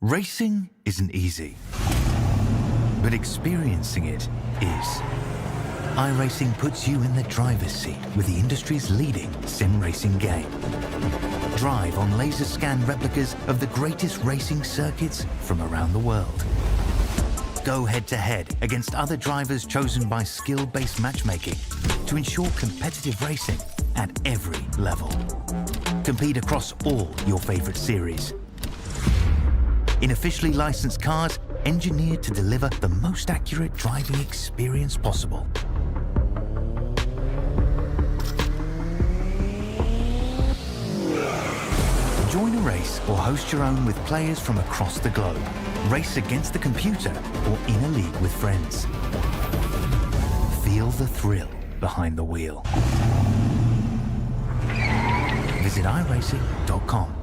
Racing isn't easy, but experiencing it is. iRacing puts you in the driver's seat with the industry's leading sim racing game. Drive on laser scan replicas of the greatest racing circuits from around the world. Go head-to-head against other drivers chosen by skill-based matchmaking to ensure competitive racing at every level. Compete across all your favorite series. In officially licensed cars, engineered to deliver the most accurate driving experience possible. Join a race or host your own with players from across the globe. Race against the computer or in a league with friends. Feel the thrill behind the wheel. Visit iRacing.com.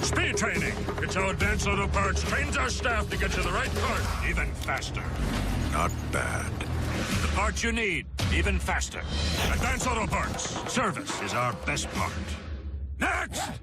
Speed training. It's how Advanced Auto Parts trains our staff to get you the right part even faster. Not bad. The parts you need, even faster. Advanced Auto Parts. Service is our best part. Next!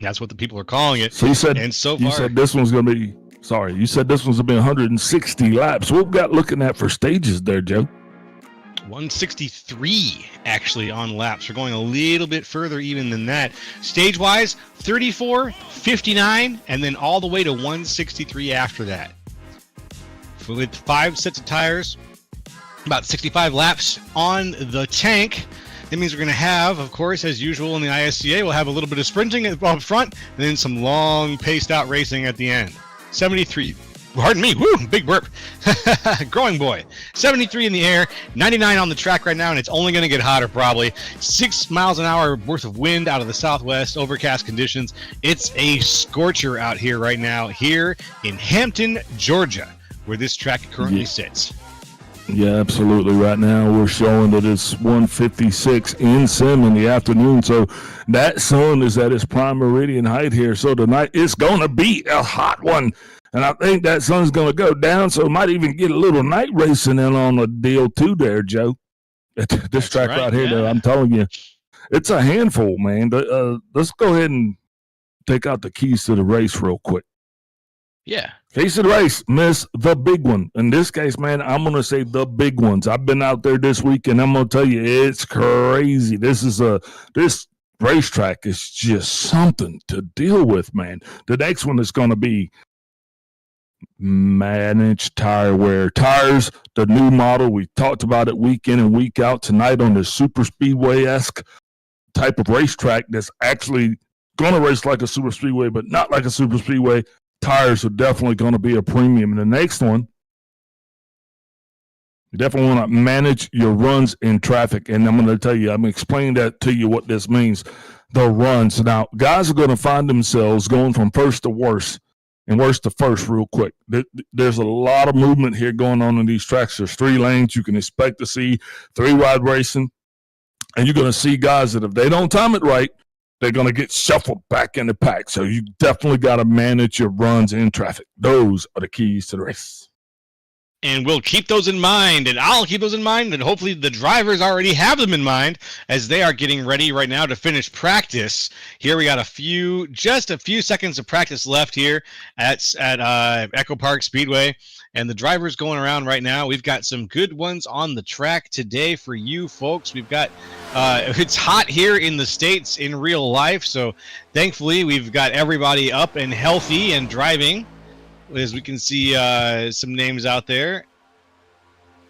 That's what the people are calling it. So you said, and so you far, said this one's going to be, sorry, you said this one's going to be 160 laps. What we got looking at for stages there, Joe? 163 actually on laps. We're going a little bit further even than that. Stage wise, 34, 59, and then all the way to 163 after that. With 5 sets of tires, about 65 laps on the tank. That means we're going to have, of course, as usual in the ISCA, we'll have a little bit of sprinting up front and then some long paced out racing at the end. 73. Pardon me. Woo, big burp. Growing boy. 73 in the air, 99 on the track right now, and it's only going to get hotter probably. 6 miles an hour worth of wind out of the southwest, overcast conditions. It's a scorcher out here right now, here in Hampton, Georgia, where this track currently sits. Yeah, absolutely. Right now we're showing that it's 156 in sim in the afternoon. So that sun is at its prime meridian height here. So tonight it's going to be a hot one. And I think that sun's going to go down. So it might even get a little night racing in on the deal too there, Joe. This track right here, though, I'm telling you, it's a handful, man. Let's go ahead and take out the keys to the race real quick. Yeah. Case of the race, miss the big one. In this case, man, I'm going to say the big ones. I've been out there this week, and I'm going to tell you, it's crazy. This racetrack is just something to deal with, man. The next one is going to be managed tire wear. Tires, the new model. We talked about it week in and week out tonight on this super speedway-esque type of racetrack that's actually going to race like a super speedway, but not like a super speedway. Tires are definitely going to be a premium. And the next one, you definitely want to manage your runs in traffic. And I'm going to tell you, I'm explaining that to you what this means. The runs. Now, guys are going to find themselves going from first to worst and worst to first real quick. There's a lot of movement here going on in these tracks. There's 3 lanes. You can expect to see 3-wide racing. And you're going to see guys that if they don't time it right, they're going to get shuffled back in the pack. So you definitely got to manage your runs in traffic. Those are the keys to the race. And we'll keep those in mind, and I'll keep those in mind, and hopefully the drivers already have them in mind as they are getting ready right now to finish practice. Here we got just a few seconds of practice left here at Echo Park Speedway, and the drivers going around right now. We've got some good ones on the track today for you folks. We've got it's hot here in the States in real life, so thankfully we've got everybody up and healthy and driving. As we can see some names out there.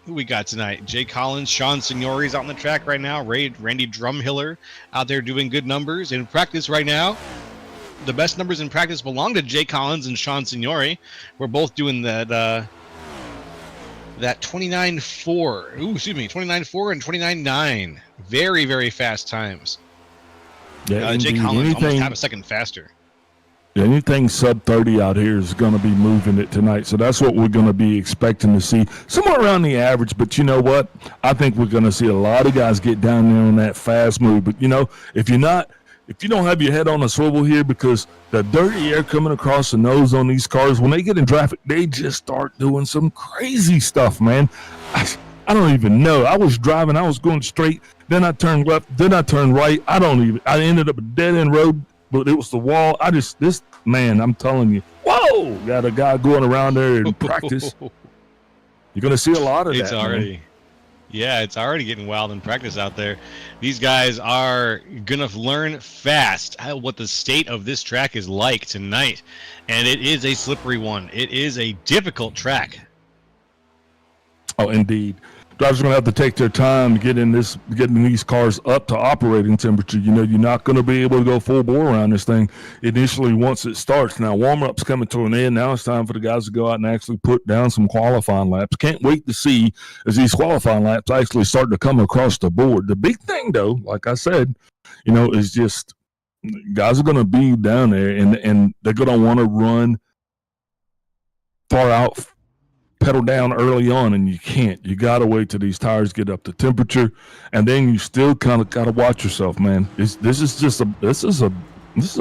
Who we got tonight? Jay Collins, Sean Signori's out on the track right now. Randy Drumhiller out there doing good numbers. In practice right now, the best numbers in practice belong to Jay Collins and Sean Signori. We're both doing that 29.4. Ooh, excuse me, 29.4 and 29.9. Very, very fast times. Yeah, Jay Collins almost half a second faster. Anything sub 30 out here is going to be moving it tonight. So that's what we're going to be expecting to see. Somewhere around the average. But you know what? I think we're going to see a lot of guys get down there on that fast move. But, you know, if you don't have your head on a swivel here, because the dirty air coming across the nose on these cars, when they get in traffic, they just start doing some crazy stuff, man. I don't even know. I was driving. I was going straight. Then I turned left. Then I turned right. I ended up a dead-end road. But it was the wall. I'm telling you, whoa, got a guy going around there in practice. You're going to see a lot of that. It's already getting wild in practice out there. These guys are going to learn fast what the state of this track is like tonight. And it is a slippery one. It is a difficult track. Oh, indeed. Drivers are going to have to take their time getting these cars up to operating temperature. You know, you're not going to be able to go full bore around this thing initially once it starts. Now, warm-up's coming to an end. Now it's time for the guys to go out and actually put down some qualifying laps. Can't wait to see as these qualifying laps actually start to come across the board. The big thing, though, like I said, you know, is just guys are going to be down there, and they're going to want to run far out, pedal down early on, and you can't. You got to wait till these tires get up to temperature, and then you still kind of got to watch yourself, man. This is a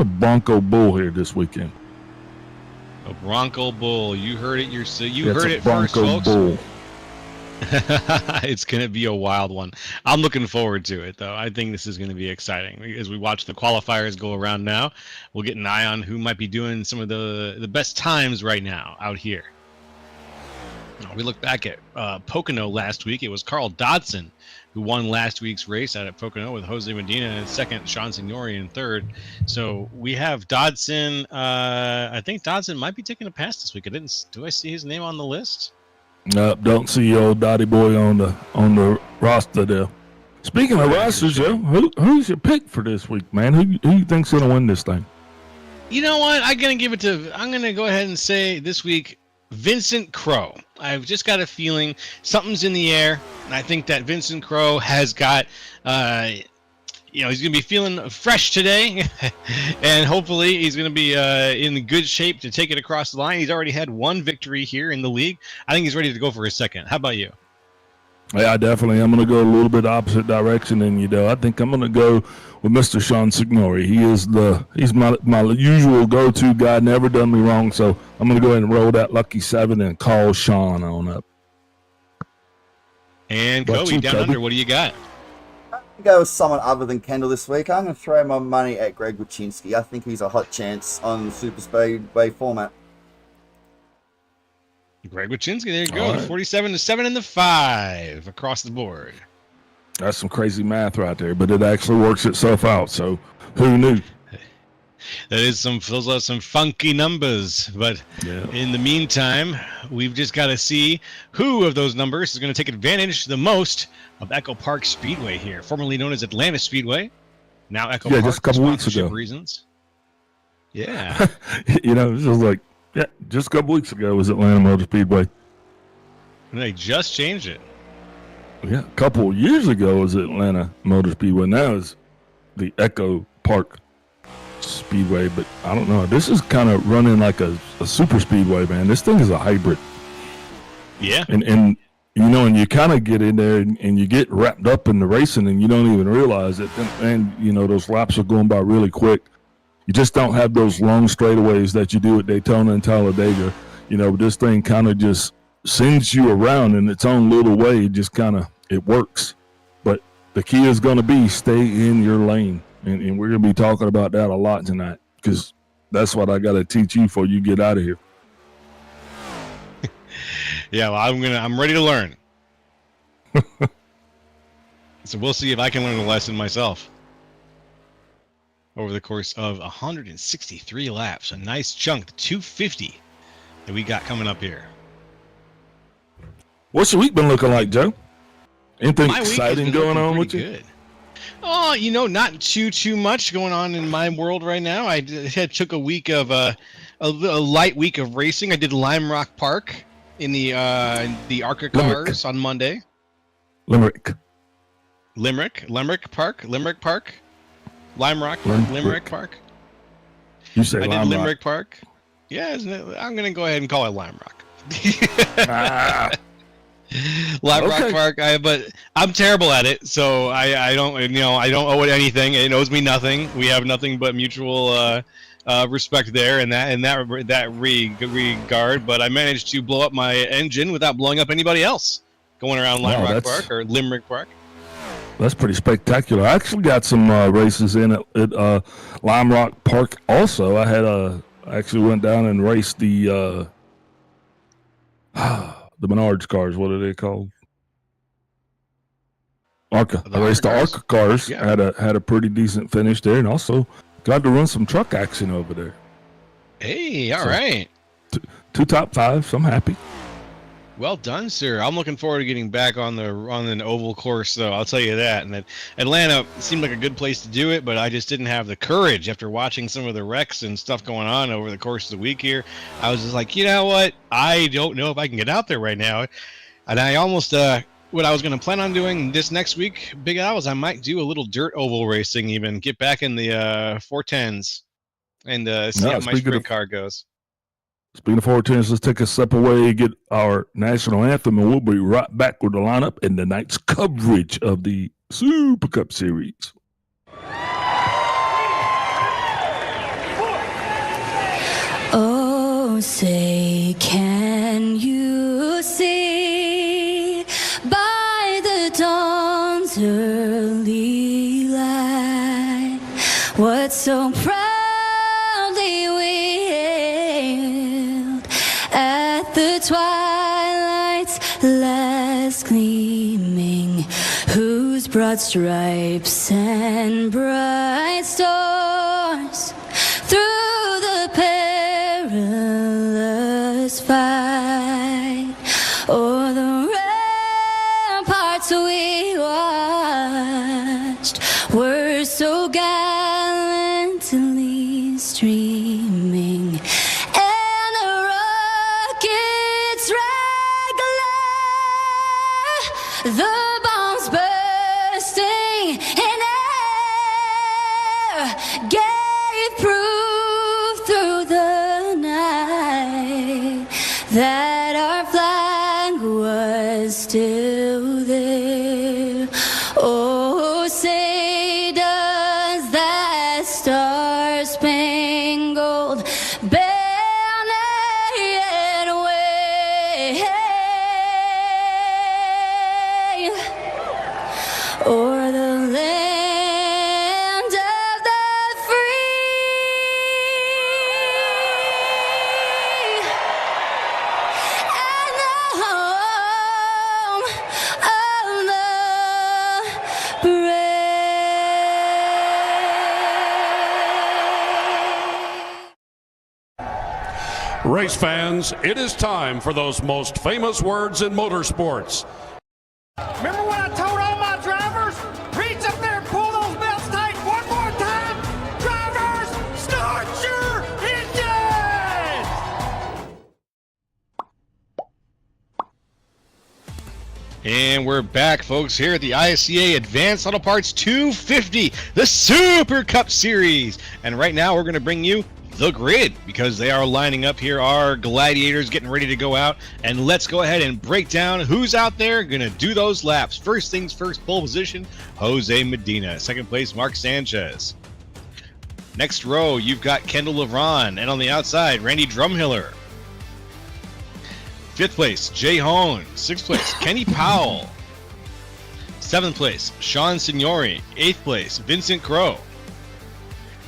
Bronco Bull here this weekend. A Bronco Bull. You heard it. You heard it first, folks. Bull. It's going to be a wild one. I'm looking forward to it, though. I think this is going to be exciting. As we watch the qualifiers go around now, we'll get an eye on who might be doing some of the best times right now out here. We look back at Pocono last week. It was Carl Dodson who won last week's race out at Pocono with Jose Medina in second, Sean Signori in third. So we have Dodson. I think Dodson might be taking a pass this week. Do I see his name on the list? Nope, don't see old Dottie Boy on the roster there. Speaking of rosters, Joe, who's your pick for this week, man? Who you think's gonna win this thing? You know what? I'm gonna go ahead and say this week, Vincent Crowe. I've just got a feeling something's in the air, and I think that Vincent Crowe has got, he's going to be feeling fresh today, and hopefully he's going to be in good shape to take it across the line. He's already had one victory here in the league. I think he's ready to go for his second. How about you? Yeah, definitely. I'm going to go a little bit opposite direction than you do. I think I'm going to go with Mr. Sean Signori. He's my usual go-to guy, never done me wrong, so I'm going to go ahead and roll that lucky 7 and call Sean on up. And Kobe, down under, what do you got? I'm going to go with someone other than Kendall this week. I'm going to throw my money at Greg Wyszynski. I think he's a hot chance on the Super Speedway format. Greg Wyszynski, there you go. Right. 47-7 in the 5 across the board. That's some crazy math right there, but it actually works itself out. So who knew? Those are some funky numbers. But in the meantime, we've just got to see who of those numbers is going to take advantage the most of Echo Park Speedway here, formerly known as Atlanta Speedway. Now Echo Park. Just a couple weeks ago. Reasons. Yeah. This was like. Yeah, just a couple weeks ago was Atlanta Motor Speedway. And they just changed it. Yeah, a couple years ago was Atlanta Motor Speedway. Now it's the Echo Park Speedway, but I don't know. This is kind of running like a super speedway, man. This thing is a hybrid. Yeah. And you kind of get in there and you get wrapped up in the racing and you don't even realize it. And those laps are going by really quick. You just don't have those long straightaways that you do at Daytona and Talladega. This thing kind of just sends you around in its own little way. It works. But the key is going to be stay in your lane. And we're going to be talking about that a lot tonight because that's what I got to teach you before you get out of here. Yeah, well, I'm ready to learn. So we'll see if I can learn a lesson myself. Over the course of 163 laps, a nice chunk, the 250 that we got coming up here. What's your week been looking like, Joe? Anything exciting going on with you? Good. Oh, not too much going on in my world right now. I took a week of a light week of racing. I did Lime Rock Park in the ARCA cars on Monday. Limerick Park. Lime Rock Park, Limerick Park. You say I Lime did Limerick Park. Yeah, I'm going to go ahead and call it Lime Rock. Lime Rock Park. But I'm terrible at it, so I don't owe it anything. It owes me nothing. We have nothing but mutual respect there in that regard. But I managed to blow up my engine without blowing up anybody else going around Lime Rock Park or Limerick Park. That's pretty spectacular. I actually got some races in at Lime Rock Park. Also, I actually went down and raced the Menards cars. What are they called? ARCA. I raced the ARCA cars. Yeah. Had a pretty decent finish there, and also got to run some truck action over there. Hey, all right. Two top fives. So I'm happy. Well done, sir. I'm looking forward to getting back on an oval course, though. I'll tell you that. And that Atlanta seemed like a good place to do it, but I just didn't have the courage after watching some of the wrecks and stuff going on over the course of the week here. I was just like, you know what? I don't know if I can get out there right now. And I almost what I was going to plan on doing this next week, Big Al, is I might do a little dirt oval racing, even get back in the 410s and see how my sprint car goes. Speaking of 410s, let's take a step away, get our national anthem, and we'll be right back with the lineup and the night's coverage of the Super Cup Series. Oh, say, can you see what so proudly we hailed at the twilight's last gleaming, whose broad stripes and bright stars through the perilous fight o'er the ramparts we watched were so gallantly streaming, and the rockets' red glare, the bombs bursting in air, gave proof through the night that our flag was still there. Oh, say does that star-spangled banner yet wave o'er the land of the free and the home of the brave? Race fans, it is time for those most famous words in motorsports. Remember what I told all my drivers? Reach up there and pull those belts tight one more time. Drivers, start your engines! And we're back, folks, here at the ISCA Advanced Auto Parts 250, the Super Cup Series. And right now we're going to bring you the grid, because they are lining up here, our gladiators getting ready to go out. And let's go ahead and break down who's out there going to do those laps. First things first, pole position, Jose Medina. Second place, Mark Sanchez. Next row, you've got Kendall LeBron. And on the outside, Randy Drumhiller. Fifth place, Jay Hone. Sixth place, Kenny Powell. Seventh place, Sean Signori. Eighth place, Vincent Crow.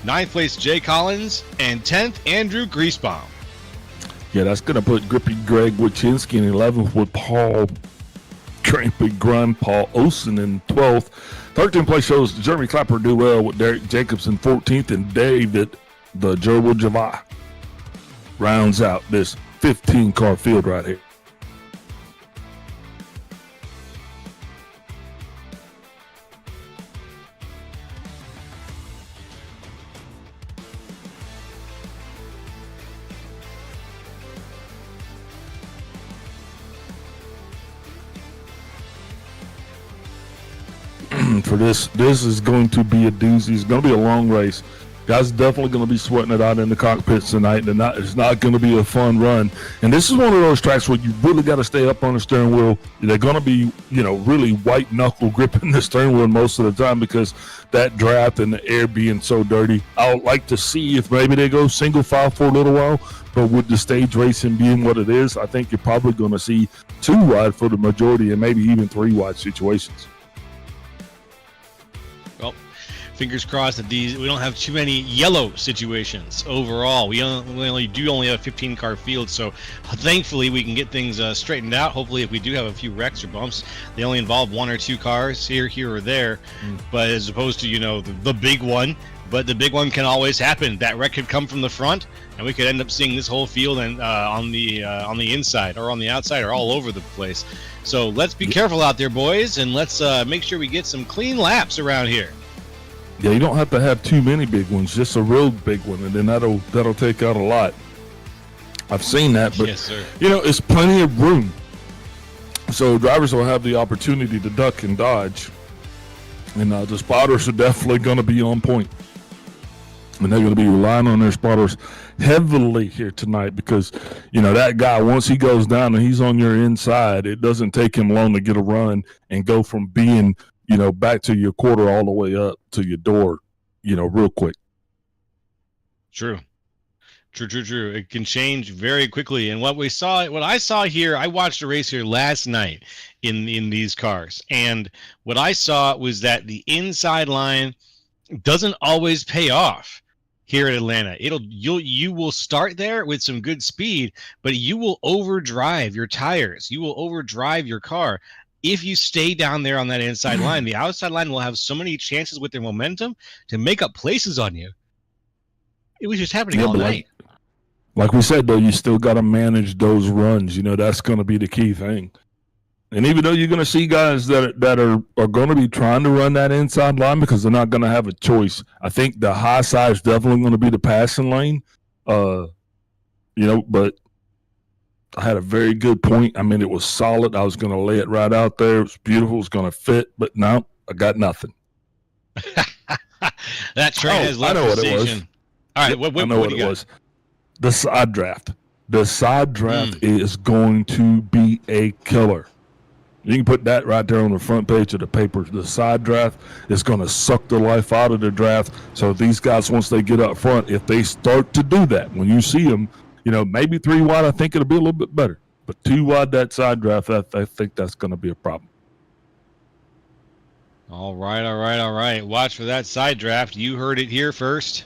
Ninth place, Jay Collins. And 10th, Andrew Griesbaum. Yeah, that's going to put Grippy Greg Wachinski in 11th with Paul Trampy Grun, Paul Olsen in 12th. 13th place shows Jeremy Clapper do well with Derek Jacobs in 14th, and David the Gerbil Javai rounds out this 15-car field right here. For this is going to be a doozy. It's going to be a long race. Guys definitely going to be sweating it out in the cockpits tonight, and it's not going to be a fun run. And this is one of those tracks where you really got to stay up on the steering wheel. They're going to be, really white knuckle gripping the steering wheel most of the time because that draft and the air being so dirty. I would like to see if maybe they go single file for a little while, but with the stage racing being what it is, I think you're probably going to see 2 wide for the majority and maybe even 3 wide situations. Well, fingers crossed that we don't have too many yellow situations overall. We only have a 15-car field, so thankfully we can get things straightened out. Hopefully, if we do have a few wrecks or bumps, they only involve 1 or 2 cars here or there, but as opposed to the big one. But the big one can always happen. That wreck could come from the front, and we could end up seeing this whole field and on the inside or on the outside or all over the place. So let's be careful out there, boys, and let's make sure we get some clean laps around here. Yeah, you don't have to have too many big ones, just a real big one, and then that'll take out a lot. I've seen that, but yes, sir. It's plenty of room. So drivers will have the opportunity to duck and dodge, and the spotters are definitely going to be on point. And they're going to be relying on their spotters heavily here tonight because, that guy, once he goes down and he's on your inside, it doesn't take him long to get a run and go from being, back to your quarter all the way up to your door, real quick. True. It can change very quickly. And what I saw here, I watched a race here last night in these cars. And what I saw was that the inside line doesn't always pay off here at Atlanta. You will start there with some good speed, but you will overdrive your tires. You will overdrive your car. If you stay down there on that inside line, the outside line will have so many chances with their momentum to make up places on you. It was just happening all night. Like we said, though, you still got to manage those runs. You know, that's going to be the key thing. And even though you're going to see guys that are going to be trying to run that inside line because they're not going to have a choice, I think the high side is definitely going to be the passing lane. You know, but I had a very good point. I mean, it was solid. I was going to lay it right out there. It was beautiful. It was going to fit. But no, I got nothing. That train has left the station. All right, what I know what it was. The side draft. The side draft is going to be a killer. You can put that right there on the front page of the paper. The side draft is going to suck the life out of the draft. So these guys, once they get up front, if they start to do that, when you see them, you know, maybe 3 wide, I think it'll be a little bit better. But 2 wide, that side draft, I think that's going to be a problem. All right. Watch for that side draft. You heard it here first.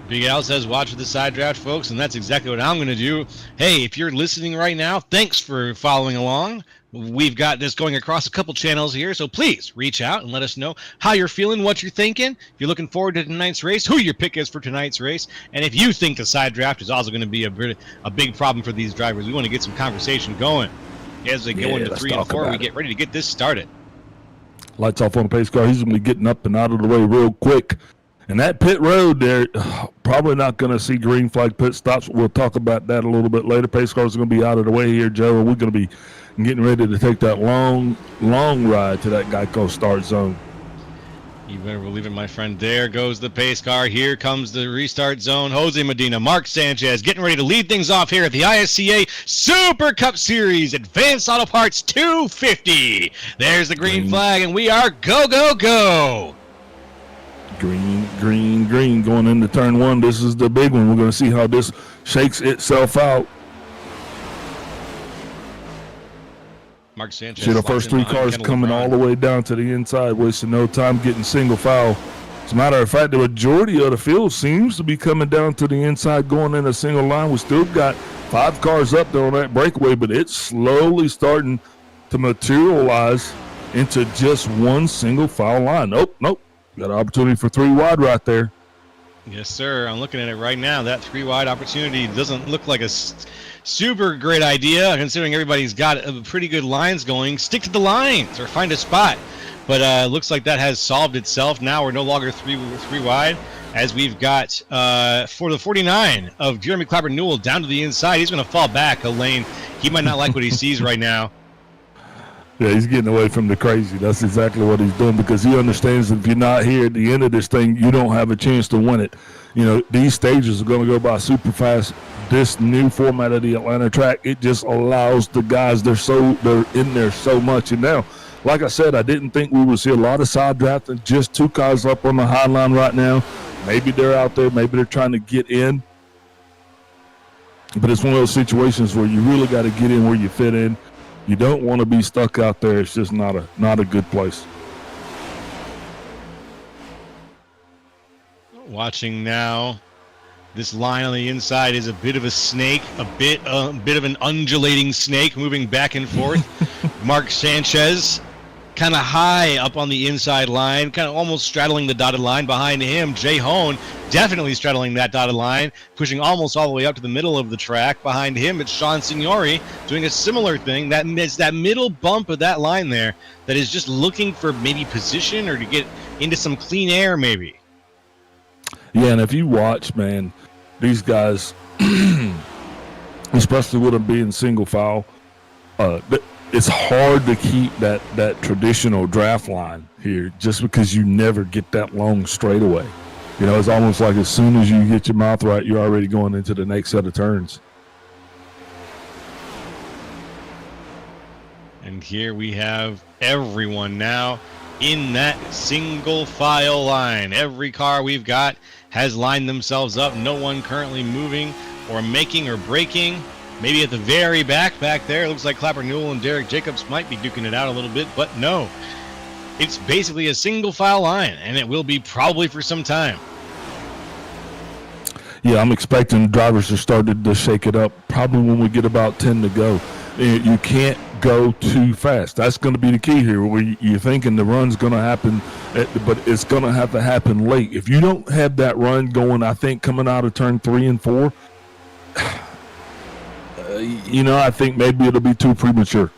Big Al says watch for the side draft, folks, and that's exactly what I'm going to do. Hey, if you're listening right now, thanks for following along. We've got this going across a couple channels here, so please reach out and let us know how you're feeling, what you're thinking. If you're looking forward to tonight's race, who your pick is for tonight's race, and if you think the side draft is also going to be a big problem for these drivers. We want to get some conversation going as they go into 3 and 4. We get ready to get this started. Lights off on the pace car. He's going to be getting up and out of the way real quick. And that pit road there, probably not going to see green flag pit stops. We'll talk about that a little bit later. Pace cars are going to be out of the way here, Joe. We're going to be getting ready to take that long ride to that Geico start zone. You better believe it, my friend. There goes the pace car. Here comes the restart zone. Jose Medina, Mark Sanchez getting ready to lead things off here at the ISCA Super Cup Series Advanced Auto Parts 250. There's the green flag, and we are go. Green, going into turn 1. This is the big one. We're going to see how this shakes itself out. Mark Sanchez. See the first 3 cars coming all the way down to the inside, wasting no time getting single foul. As a matter of fact, the majority of the field seems to be coming down to the inside, going in a single line. We still got 5 cars up there on that breakaway, but it's slowly starting to materialize into just one single foul line. Nope. Got an opportunity for 3 wide right there. Yes, sir. I'm looking at it right now. That 3 wide opportunity doesn't look like a super great idea, considering everybody's got pretty good lines going. Stick to the lines or find a spot. But looks like that has solved itself. Now we're no longer three wide, as we've got for the 49 of Jeremy Clapper Newell down to the inside. He's going to fall back a lane. He might not like what he sees right now. Yeah, he's getting away from the crazy. That's exactly what he's doing, because he understands that if you're not here at the end of this thing, you don't have a chance to win it. You know, these stages are going to go by super fast. This new format of the Atlanta track, it just allows the guys, they're in there so much. And now, like I said, I didn't think we would see a lot of side drafting, just 2 cars up on the high line right now. Maybe they're out there, maybe they're trying to get in. But it's one of those situations where you really got to get in where you fit in. You don't want to be stuck out there. It's just not a good place. Watching now, this line on the inside is a bit of a snake, a bit of an undulating snake moving back and forth. Mark Sanchez kind of high up on the inside line, kind of almost straddling the dotted line. Behind him, Jay Hone definitely straddling that dotted line, pushing almost all the way up to the middle of the track. Behind him, it's Sean Signori doing a similar thing. It's that middle bump of that line there that is just looking for maybe position or to get into some clean air maybe. Yeah, and if you watch, man, these guys, especially with them being single foul, it's hard to keep that traditional draft line here just because you never get that long straightaway. You know, it's almost like as soon as you get your mouth right, you're already going into the next set of turns. And here we have everyone now in that single file line. Every car we've got has lined themselves up. No one currently moving or making or breaking. Maybe at the very back there, it looks like Clapper Newell and Derek Jacobs might be duking it out a little bit, but no. it's basically a single file line, and it will be probably for some time. Yeah, I'm expecting drivers to start to shake it up probably when we get about 10 to go. You can't go too fast. That's going to be the key here. Where you're thinking the run's going to happen, but it's going to have to happen late. If you don't have that run going, I think coming out of turn 3 and 4, I think maybe it'll be too premature.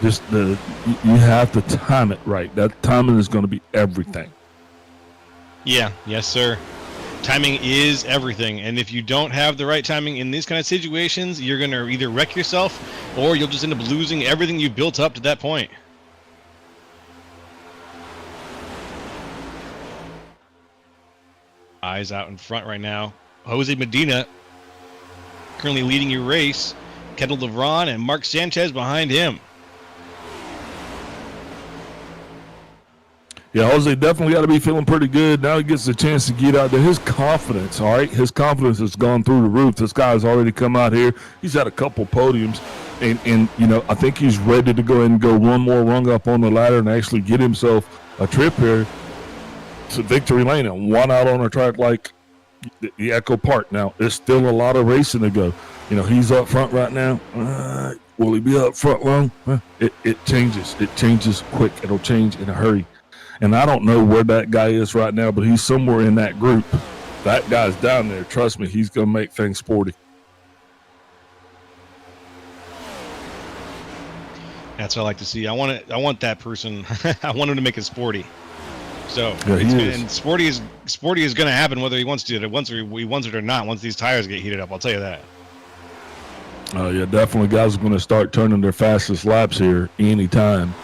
Just you have to time it right. That timing is going to be everything. Yeah, yes, sir. Timing is everything, and if you don't have the right timing in these kind of situations, you're going to either wreck yourself or you'll just end up losing everything you built up to that point. Eyes out in front right now. Jose Medina currently leading your race. Kendall LeVron and Mark Sanchez behind him. Yeah, Jose definitely got to be feeling pretty good. Now he gets a chance to get out there. His confidence, all right? His confidence has gone through the roof. This guy's already come out here. He's had a couple podiums. And I think he's ready to go ahead and go one more rung up on the ladder and actually get himself a trip here to victory lane and one out on a track like the Echo Park. Now, there's still a lot of racing to go. He's up front right now. Will he be up front long? It changes. It changes quick. It'll change in a hurry. And I don't know where that guy is right now, but he's somewhere in that group. That guy's down there. Trust me, he's going to make things sporty. That's what I like to see. I want that person. I want him to make it sporty. So yeah, and sporty is going to happen whether he wants to. Once he wants it or not. Once these tires get heated up, I'll tell you that. Yeah, definitely. Guys are going to start turning their fastest laps here anytime.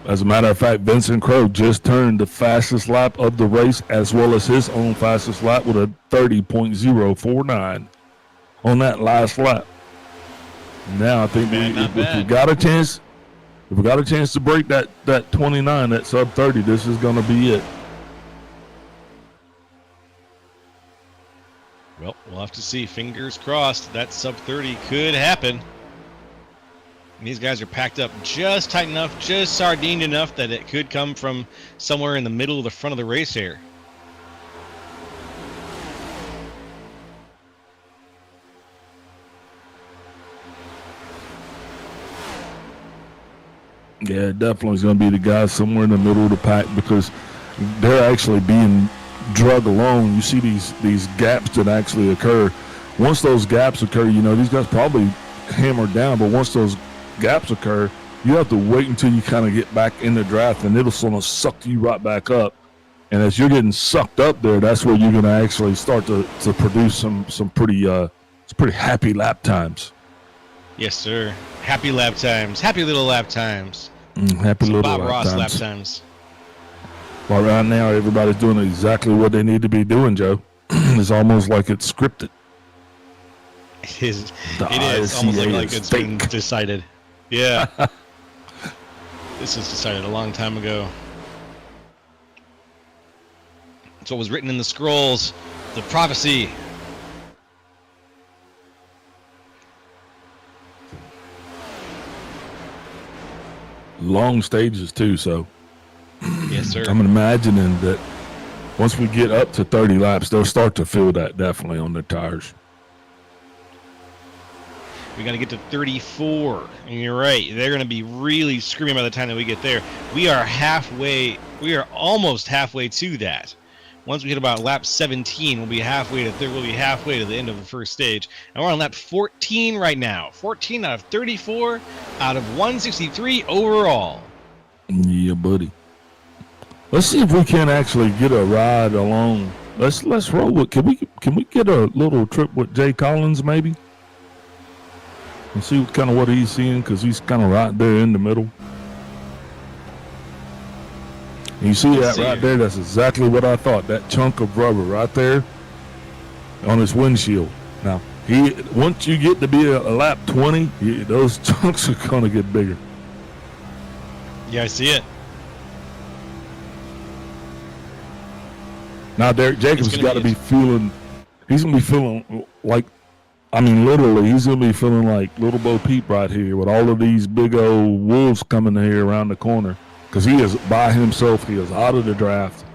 As a matter of fact, Vincent Crowe just turned the fastest lap of the race as well as his own fastest lap with a 30.049 on that last lap. Now I think if we got a chance, to break that 29, that sub 30, this is going to be it. Well, we'll have to see. Fingers crossed that sub 30 could happen. And these guys are packed up just tight enough, just sardined enough that it could come from somewhere in the middle of the front of the race here. Yeah, definitely is going to be the guys somewhere in the middle of the pack because they're actually being drug along. You see these gaps that actually occur. Once those gaps occur, these guys probably hammered down, but once those gaps occur, you have to wait until you kind of get back in the draft, and it'll sort of suck you right back up. And as you're getting sucked up there, that's where you're going to actually start to produce some pretty happy lap times. Yes, sir. Happy lap times. Happy little lap times. Happy some little Bob lap Ross times. lap times. Well, right now everybody's doing exactly what they need to be doing, Joe. It's almost like it's scripted. It is almost like it's been decided. Yeah. This was decided a long time ago. It's what was written in the scrolls, the prophecy. Long stages too, so yes, sir. I'm imagining that once we get up to 30 laps, they'll start to feel that definitely on their tires. We got to get to 34, and you're right. They're going to be really screaming by the time that we get there. We are almost halfway to that. Once we hit about lap 17, we'll be halfway to the end of the first stage. And we're on lap 14 right now. 14 out of 34 out of 163 overall. Yeah, buddy. Let's see if we can actually get a ride along. Let's roll with. Can we get a little trip with Jay Collins maybe? And see kind of what he's seeing, because he's kind of right there in the middle. And you see that right there? That's exactly what I thought. That chunk of rubber right there on his windshield. Now, once you get to be a lap 20, those chunks are going to get bigger. Yeah, I see it. Now, Derek Jacobs has got to be feeling. He's going to be feeling like I mean, literally, he's going to be feeling like Little Bo Peep right here with all of these big old wolves coming here around the corner because he is by himself. He is out of the draft.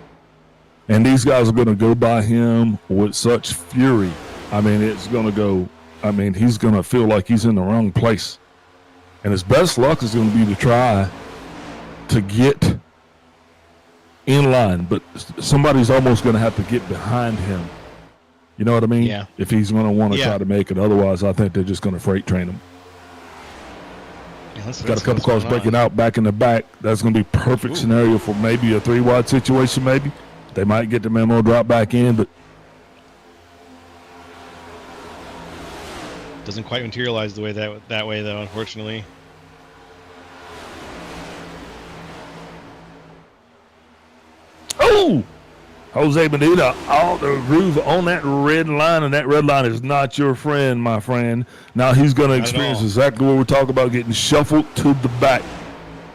And these guys are going to go by him with such fury. I mean, it's going to go, I mean, he's going to feel like he's in the wrong place. And his best luck is going to be to try to get in line, but somebody's almost going to have to get behind him. You know what I mean? Yeah. If he's going to want to try to make it. Otherwise, I think they're just going to freight train him. Yeah, got a couple cars breaking out back in the back. That's going to be perfect scenario for maybe a 3-wide situation, maybe. They might get the memo drop back in, but doesn't quite materialize the way that way though, unfortunately. oh, Jose Medina out the groove on that red line, and that red line is not your friend, my friend. Now he's going to experience exactly what we're talking about, getting shuffled to the back.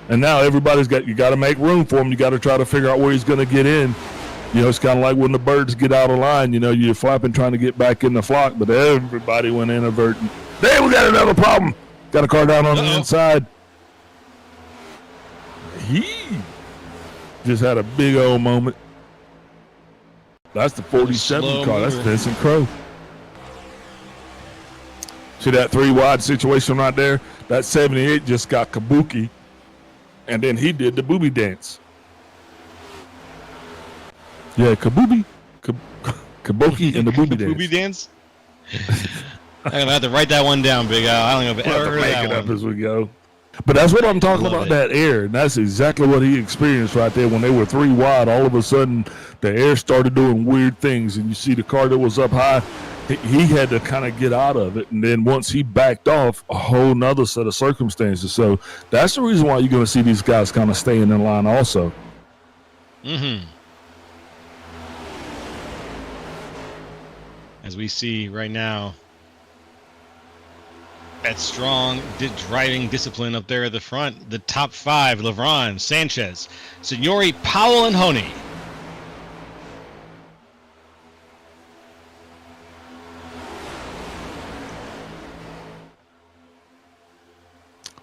And now everybody's you got to make room for him. You got to try to figure out where he's going to get in. You know, it's kind of like when the birds get out of line. You know, you're flapping trying to get back in the flock, but everybody went inadvertent. There, we got another problem. Got a car down on the inside. He just had a big old moment. That's the 47 car. That's Vincent Crow. See that 3-wide situation right there? That 78 just got kabuki, and then he did the booby dance. Yeah, kabuki and the booby dance. Booby dance? I'm going to have to write that one down, Big Al. I don't know if I've ever heard make that it one. up as we go. But that's what I'm talking about, that air. And that's exactly what he experienced right there. When they were 3 wide, all of a sudden the air started doing weird things. And you see the car that was up high, he had to kind of get out of it. And then once he backed off, a whole nother set of circumstances. So that's the reason why you're going to see these guys kind of staying in line also. Mm-hmm. As we see right now, that strong driving discipline up there at the front. The top 5, LeVron, Sanchez, Signori, Powell, and Honey.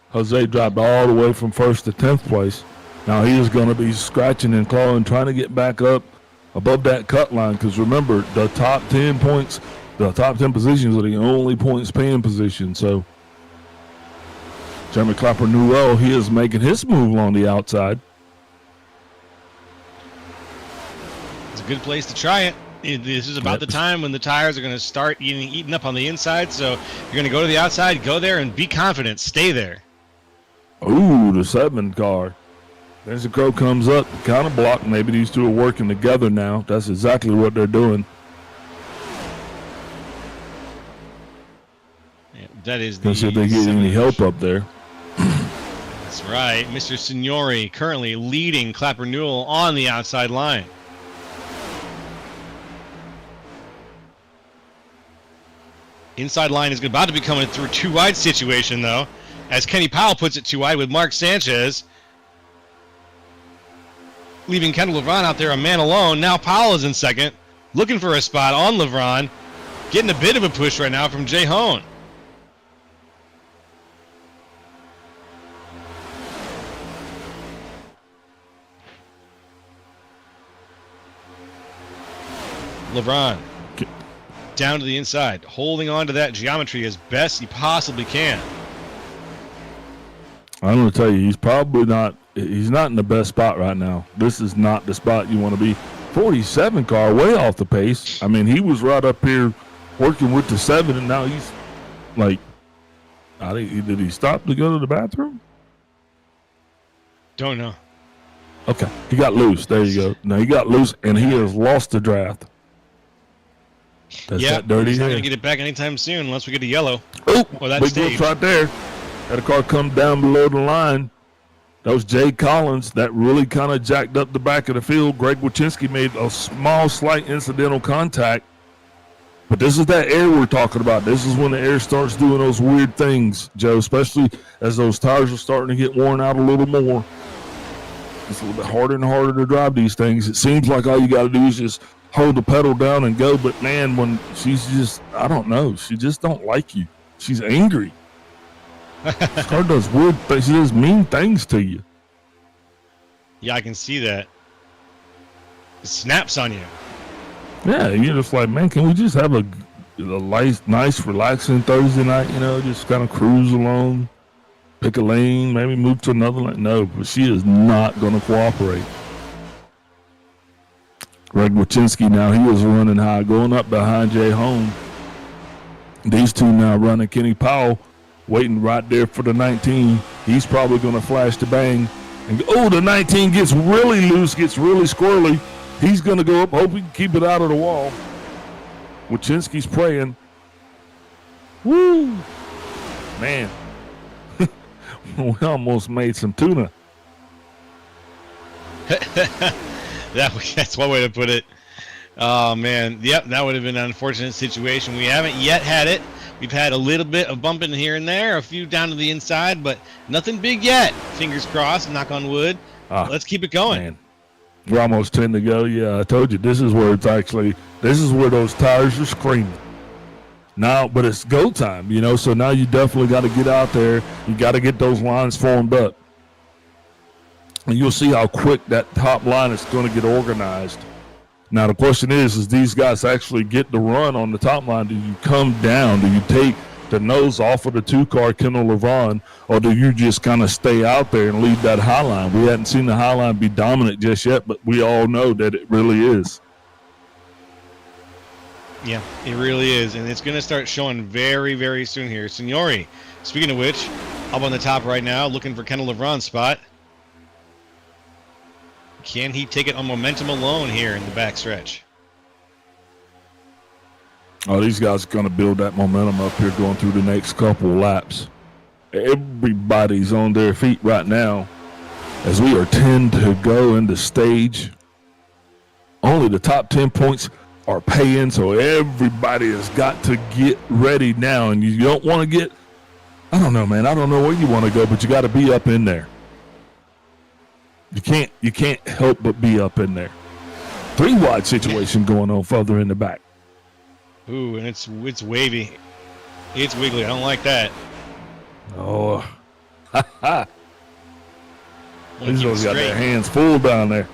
Jose dropped all the way from 1st to 10th place. Now he is going to be scratching and clawing, trying to get back up above that cut line. Because remember, the top 10 points, the top 10 positions are the only points paying position. So Jeremy Clapper Newell, he is making his move along the outside. It's a good place to try it. This is about the time when the tires are going to start eating up on the inside. So you're going to go to the outside, go there, and be confident. Stay there. Ooh, the 7 car. There's a Crow comes up, kind of blocked. Maybe these two are working together now. That's exactly what they're doing. Yeah, that is Let's see if they get any help up there. That's right. Mr. Signori currently leading Clapper Newell on the outside line. Inside line is about to be coming through a 2-wide situation, though, as Kenny Powell puts it 2 wide with Mark Sanchez, leaving Kendall LeVron out there a man alone. Now Powell is in second, looking for a spot on LeVron, getting a bit of a push right now from Jay Hone. LeVron down to the inside, holding on to that geometry as best he possibly can. I'm going to tell you, he's not in the best spot right now. This is not the spot you want to be. 47 car, way off the pace. I mean, he was right up here working with the 7, and now he's like, did he stop to go to the bathroom? Don't know. Okay, he got loose. There you go. No, he got loose, and he has lost the draft. That's that dirty he's not hair. going to get it back anytime soon unless we get a yellow. Oh, that big stage. whoops right there. Had a car come down below the line. That was Jay Collins. That really kind of jacked up the back of the field. Greg Wachinski made a small, slight incidental contact. But this is that air we're talking about. This is when the air starts doing those weird things, Joe, especially as those tires are starting to get worn out a little more. It's a little bit harder and harder to drive these things. It seems like all you got to do is just hold the pedal down and go. But man, when she's just, I don't know, she just don't like you. She's angry. This car does weird things. She does mean things to you. Yeah, I can see that. It snaps on you. Yeah, you're just like, man, can we just have a nice, relaxing Thursday night? You know, just kind of cruise along, pick a lane, maybe move to another lane. No, but she is not going to cooperate. Greg Wachinski now, he was running high, going up behind Jay Home. These two now running. Kenny Powell waiting right there for the 19. He's probably going to flash the bang. And the 19 gets really loose, gets really squirrely. He's going to go up, hope he can keep it out of the wall. Wachinski's praying. Woo! Man. We almost made some tuna. That's one way to put it. Oh, man. Yep, that would have been an unfortunate situation. We haven't yet had it. We've had a little bit of bumping here and there, a few down to the inside, but nothing big yet. Fingers crossed, knock on wood. Let's keep it going. Man. We're almost 10 to go. Yeah, I told you, this is where those tires are screaming. Now, but it's go time, you know, so now you definitely got to get out there. You got to get those lines formed up. And you'll see how quick that top line is going to get organized. Now, the question is these guys actually get the run on the top line? Do you come down? Do you take the nose off of the two-car Kendall LeVon, or do you just kind of stay out there and leave that high line? We hadn't seen the high line be dominant just yet, but we all know that it really is. Yeah, it really is, and it's going to start showing very, very soon here. Signori, speaking of which, up on the top right now, looking for Kendall LeVron's spot. Can he take it on momentum alone here in the backstretch? Oh, these guys are going to build that momentum up here going through the next couple laps. Everybody's on their feet right now as we are 10 to go in the stage. Only the top 10 points are paying, so everybody has got to get ready now. And you don't want to get, I don't know, man. I don't know where you want to go, but you got to be up in there. You can't help but be up in there. 3-wide situation going on further in the back. Ooh, and it's wavy. It's wiggly. I don't like that. Oh. These guys got their hands full down there.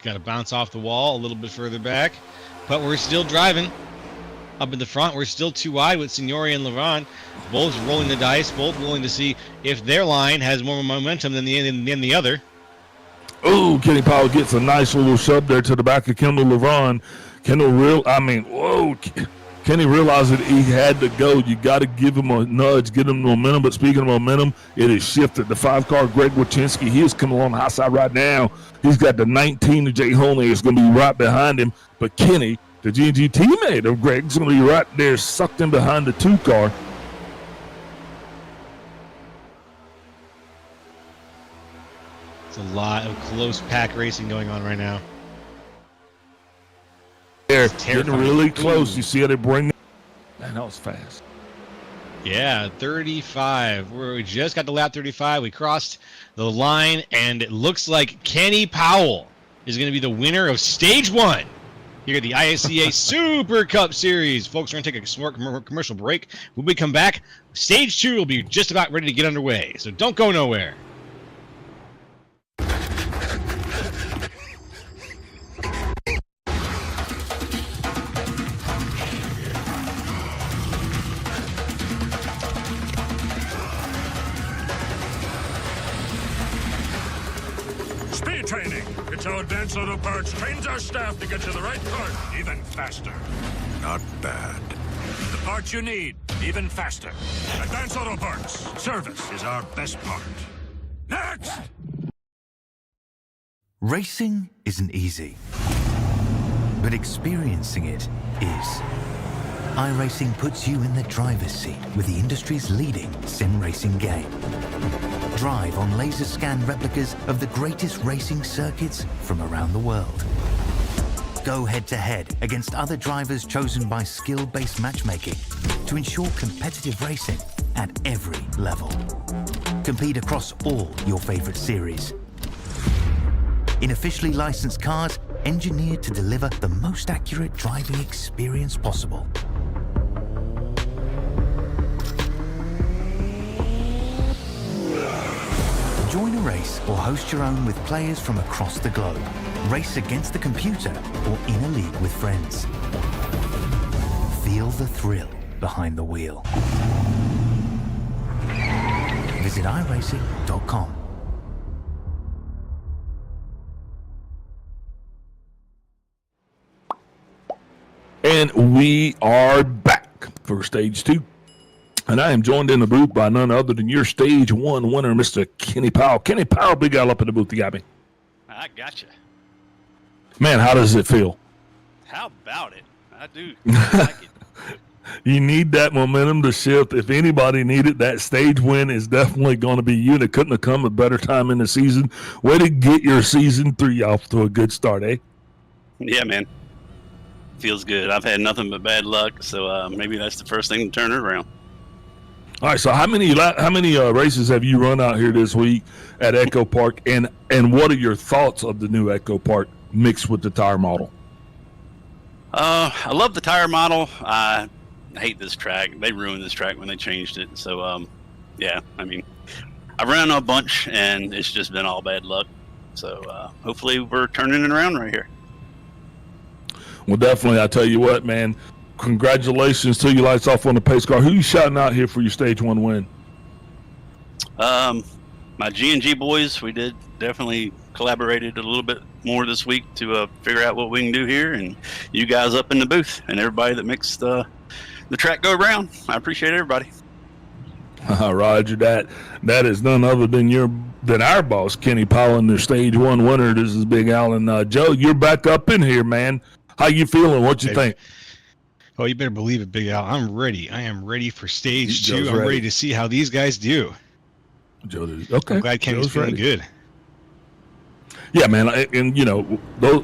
Got to bounce off the wall a little bit further back. But we're still driving. Up in the front, we're still too wide with Signori and LeVon. Both rolling the dice, both willing to see if their line has more momentum than the other. Oh, Kenny Powell gets a nice little shove there to the back of Kendall LeVon. Kenny realized that he had to go. You got to give him a nudge, get him momentum. But speaking of momentum, it has shifted. The 5-car Greg Wachinski, he is coming along the high side right now. He's got the 19 of Jay Honey. It's going to be right behind him. But Kenny, the GG teammate of Greg, is going to be right there, sucked in behind the 2-car. It's a lot of close pack racing going on right now. They're getting really close. You see how they bring. Man, that was fast. Yeah, 35. We just got to lap 35. We crossed the line, and it looks like Kenny Powell is going to be the winner of Stage 1 here at the ISCA Super Cup Series. Folks, we're going to take a smart commercial break. When we come back, Stage 2 will be just about ready to get underway, so don't go nowhere. Speed training. It's how Advanced Auto Parts trains our staff to get you the right part even faster. Not bad. The parts you need even faster. Advanced Auto Parts. Service is our best part. Next! Racing isn't easy, but experiencing it is. iRacing puts you in the driver's seat with the industry's leading sim racing game. Drive on laser scan replicas of the greatest racing circuits from around the world. Go head-to-head against other drivers chosen by skill-based matchmaking to ensure competitive racing at every level. Compete across all your favorite series. in officially licensed cars engineered to deliver the most accurate driving experience possible. Join a race or host your own with players from across the globe. Race against the computer or in a league with friends. Feel the thrill behind the wheel. Visit iRacing.com. And we are back for Stage 2. And I am joined in the booth by none other than your Stage 1 winner, Mr. Kenny Powell. Kenny Powell, big guy up in the booth. You got me. I gotcha. Man, how does it feel? How about it? I do. I like it. You need that momentum to shift. If anybody needed that stage win, is definitely going to be you. And it couldn't have come a better time in the season. Way to get your season 3 off to a good start, eh? Yeah, man. Feels good. I've had nothing but bad luck, so maybe that's the first thing to turn it around. All right, so how many races have you run out here this week at Echo Park, and what are your thoughts of the new Echo Park mixed with the tire model? I love the tire model. I hate this track. They ruined this track when they changed it. So, yeah, I mean, I've run a bunch, and it's just been all bad luck. So, hopefully we're turning it around right here. Well, definitely. I tell you what, man, congratulations to you. Lights off on the pace car. Who you shouting out here for your Stage 1 win? My G&G boys, we did definitely collaborated a little bit more this week to figure out what we can do here, and you guys up in the booth and everybody that makes the track go around. I appreciate everybody. Roger that. That is none other than our boss, Kenny Powell, and their Stage 1 winner. This is Big Alan. Joe, you're back up in here, man. How you feeling? What you think? Oh, you better believe it, Big Al. I'm ready. I am ready for Stage 2. Joe's I'm ready ready to see how these guys do. Okay. I'm glad Kenny's feeling good. Yeah, man, and you know,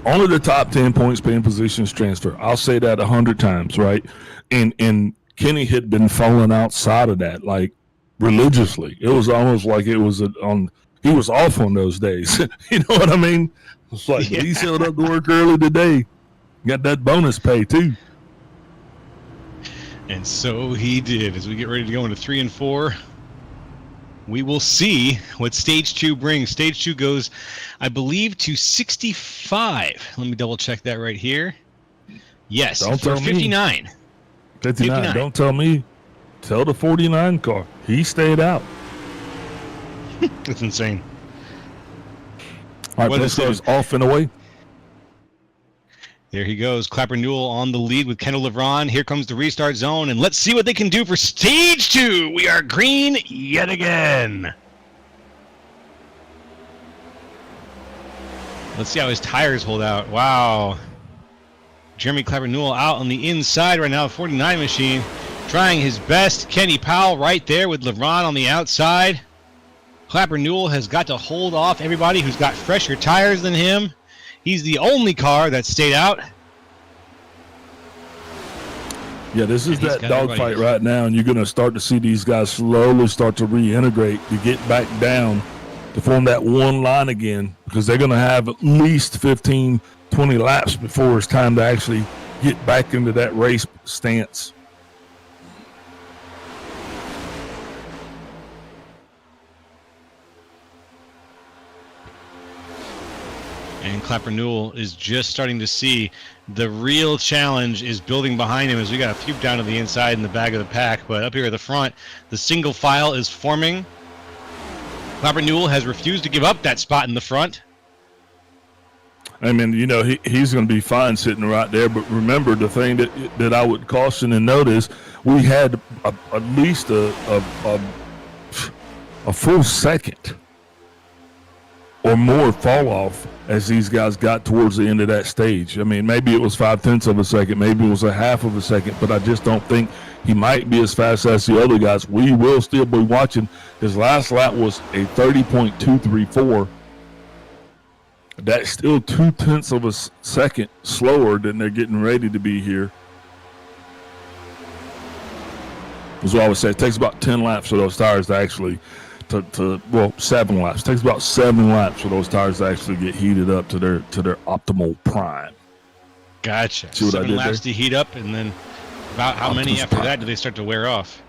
only the top 10 points paying positions transfer. I'll say that 100 times, right? And Kenny had been falling outside of that, like religiously. It was almost like it was he was off on those days. You know what I mean? It's like he showed up to work early today. Got that bonus pay too. And so he did. As we get ready to go into 3 and 4, we will see what Stage 2 brings. Stage 2 goes, I believe, to 65. Let me double check that right here. Yes, Don't for tell me. 59. 59. Don't tell me. Tell the 49 car. He stayed out. That's insane. All right, this goes off and away. There he goes. Clapper Newell on the lead with Kendall LeBron. Here comes the restart zone, and let's see what they can do for Stage 2. We are green yet again. Let's see how his tires hold out. Wow. Jeremy Clapper Newell out on the inside right now, 49 machine. Trying his best. Kenny Powell right there with LeBron on the outside. Clapper Newell has got to hold off everybody who's got fresher tires than him. He's the only car that stayed out. Yeah, this is that dogfight right now, and you're going to start to see these guys slowly start to reintegrate to get back down to form that one line again, because they're going to have at least 15, 20 laps before it's time to actually get back into that race stance. And Clapper Newell is just starting to see the real challenge is building behind him as we got a few down to the inside in the back of the pack. But up here at the front, the single file is forming. Clapper Newell has refused to give up that spot in the front. I mean, you know, he's going to be fine sitting right there. But remember, the thing that I would caution and notice, we had at least a full second or more fall off as these guys got towards the end of that stage. I mean, maybe it was 0.5 of a second, maybe it was 1/2 of a second, but I just don't think he might be as fast as the other guys. We will still be watching. His last lap was a 30.234. That's still 0.2 of a second slower than they're getting ready to be here. That's what I would say. It takes about 10 laps for those tires to actually to 7 laps. It takes about 7 laps for those tires to actually get heated up to their optimal prime. Gotcha. See what I 7 did laps there? to heat up, and then about how many Optimus after Prime. that do they start to wear off?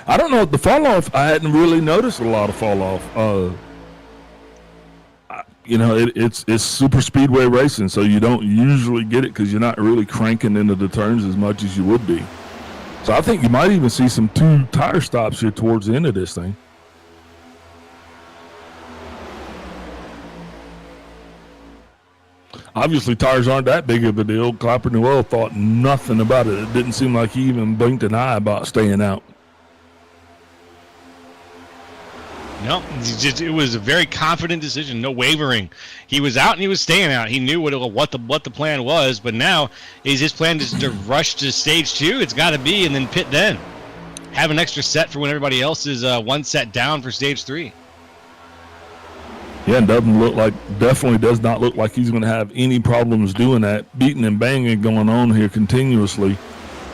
I don't know. The fall off, I hadn't really noticed a lot of fall off. It's super speedway racing, so you don't usually get it because you're not really cranking into the turns as much as you would be. So I think you might even see some 2 tire stops here towards the end of this thing. Obviously, tires aren't that big of a deal. Clapper Newell thought nothing about it. It didn't seem like he even blinked an eye about staying out. No, it was a very confident decision, no wavering. He was out and he was staying out. He knew what the plan was, but now is his plan just to rush to stage 2? It's got to be, and then pit then. Have an extra set for when everybody else is 1 set down for stage 3. Yeah, and definitely does not look like he's going to have any problems doing that. Beating and banging going on here continuously.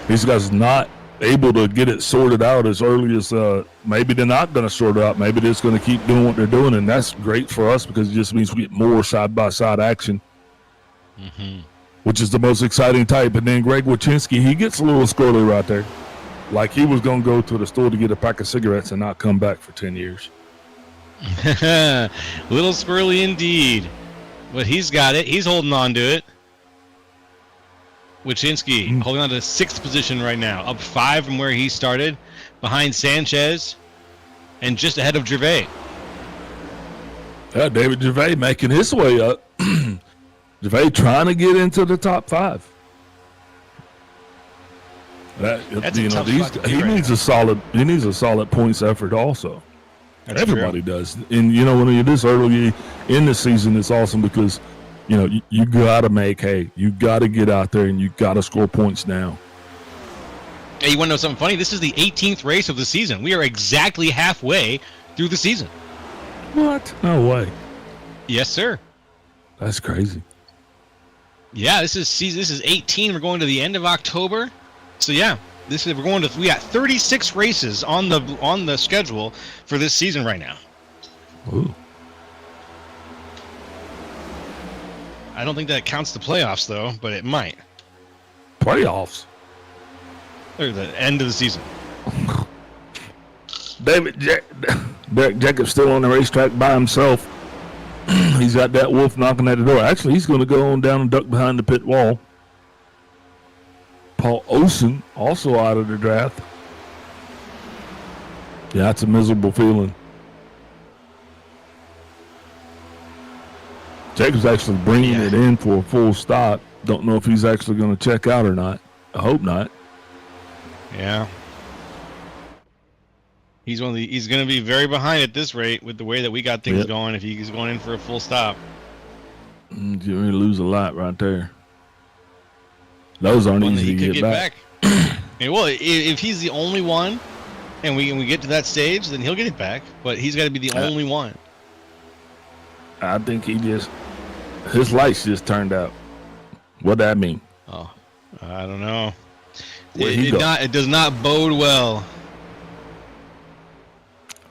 These guys not able to get it sorted out as early as maybe they're not going to sort it out. Maybe they're just going to keep doing what they're doing, and that's great for us because it just means we get more side-by-side action, which is the most exciting type. And then Greg Wachinski, he gets a little squirrely right there. Like he was going to go to the store to get a pack of cigarettes and not come back for 10 years. Little squirrely indeed. But he's got it. He's holding on to it. Wachinski holding on to 6th position right now, up 5 from where he started, behind Sanchez, and just ahead of Gervais. Yeah, David Gervais making his way up. Gervais trying to get into the top 5. That's a tough spot to be He right needs now. He needs a solid points effort also. That's Everybody does. And when you're this early in the season, it's awesome because you gotta make hay. You gotta get out there and you gotta score points now. Hey, you want to know something funny? This is the 18th race of the season. We are exactly halfway through the season. What? No way. Yes, sir. That's crazy. Yeah, this is 18. We're going to the end of October. So yeah, we got 36 races on the schedule for this season right now. Ooh. I don't think that counts the playoffs though, but it might. Playoffs? Or the end of the season. Derek Jacobs still on the racetrack by himself. He's got that wolf knocking at the door. Actually, he's going to go on down and duck behind the pit wall. Paul Olsen also out of the draft. Yeah, that's a miserable feeling. Jacobs actually bringing it in for a full stop. Don't know if he's actually going to check out or not. I hope not. Yeah. He's going to be very behind at this rate with the way that we got things going if he's going in for a full stop. You're going to lose a lot right there. Those aren't easy to get back. Yeah, well, if he's the only one and we get to that stage, then he'll get it back. But he's got to be the only one. I think his lights just turned out. What'd that mean? Oh, I don't know. It does not bode well.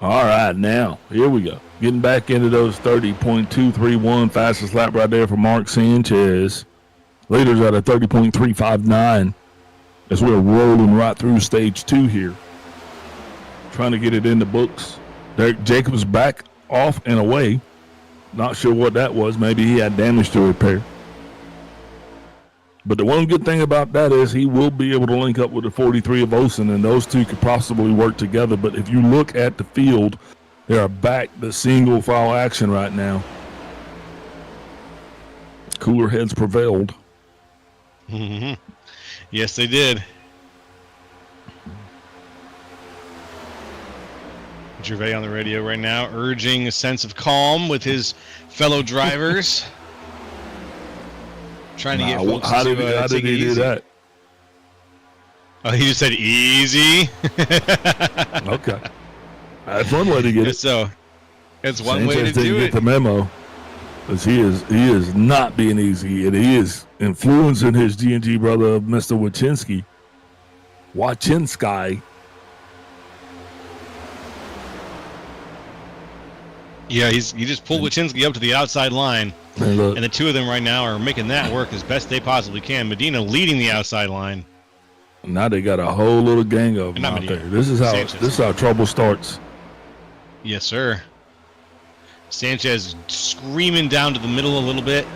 All right, now, here we go. Getting back into those 30.231, fastest lap right there for Mark Sanchez. Leaders at a 30.359 as we're rolling right through stage 2 here. Trying to get it in the books. Derek Jacobs back off and away. Not sure what that was. Maybe he had damage to repair. But the one good thing about that is he will be able to link up with the 43 of Olsen, and those two could possibly work together. But if you look at the field, they are back to single file action right now. Cooler heads prevailed. Mm-hmm. Yes, they did. Gervais on the radio right now, urging a sense of calm with his fellow drivers. Trying to get folks how to did he do that? Oh, he just said easy. Okay. That's one way to get it. So, it's one way to Sanchez didn't do get it. the memo. Because he is not being easy, and he is influencing his G&G brother, Mr. Wachinski. Yeah, he just pulled Wachinski up to the outside line, And look, and the two of them right now are making that work as best they possibly can. Medina leading the outside line. now they got a whole little gang of them Not out Medina, there. This is how Sanchez. trouble starts. Yes, sir. Sanchez screaming down to the middle a little bit,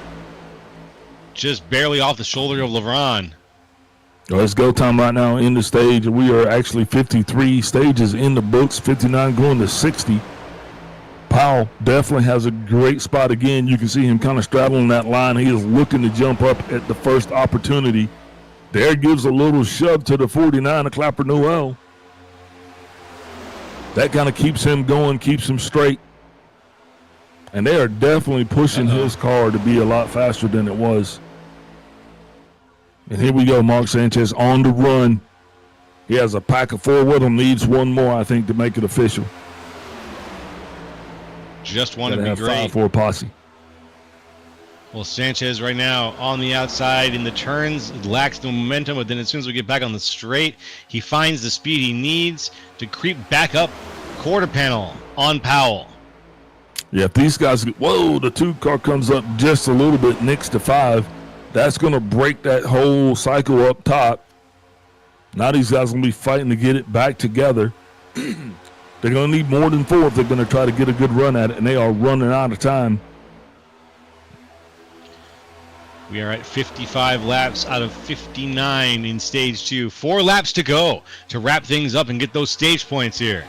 just barely off the shoulder of LeBron. Well, it's go time right now in the stage. We are actually 53 stages in the books, 59 going to 60. Powell definitely has a great spot again. You can see him kind of straddling that line. He is looking to jump up at the first opportunity. There gives a little shove to the 49 of Clapper Newell. That kind of keeps him going, keeps him straight. And they are definitely pushing his car to be a lot faster than it was. And here we go, Mark Sanchez on the run. He has a pack of 4 with him, needs one more, I think, to make it official. Just want to be have great. 5-4 posse. Well, Sanchez right now on the outside in the turns, lacks the momentum, but then as soon as we get back on the straight, he finds the speed he needs to creep back up quarter panel on Powell. Yeah, if these guys, whoa, the 2 car comes up just a little bit next to 5. That's going to break that whole cycle up top. Now these guys going to be fighting to get it back together. They're going to need more than 4 if they're going to try to get a good run at it, and they are running out of time. We are at 55 laps out of 59 in stage 2. 4 laps to go to wrap things up and get those stage points here.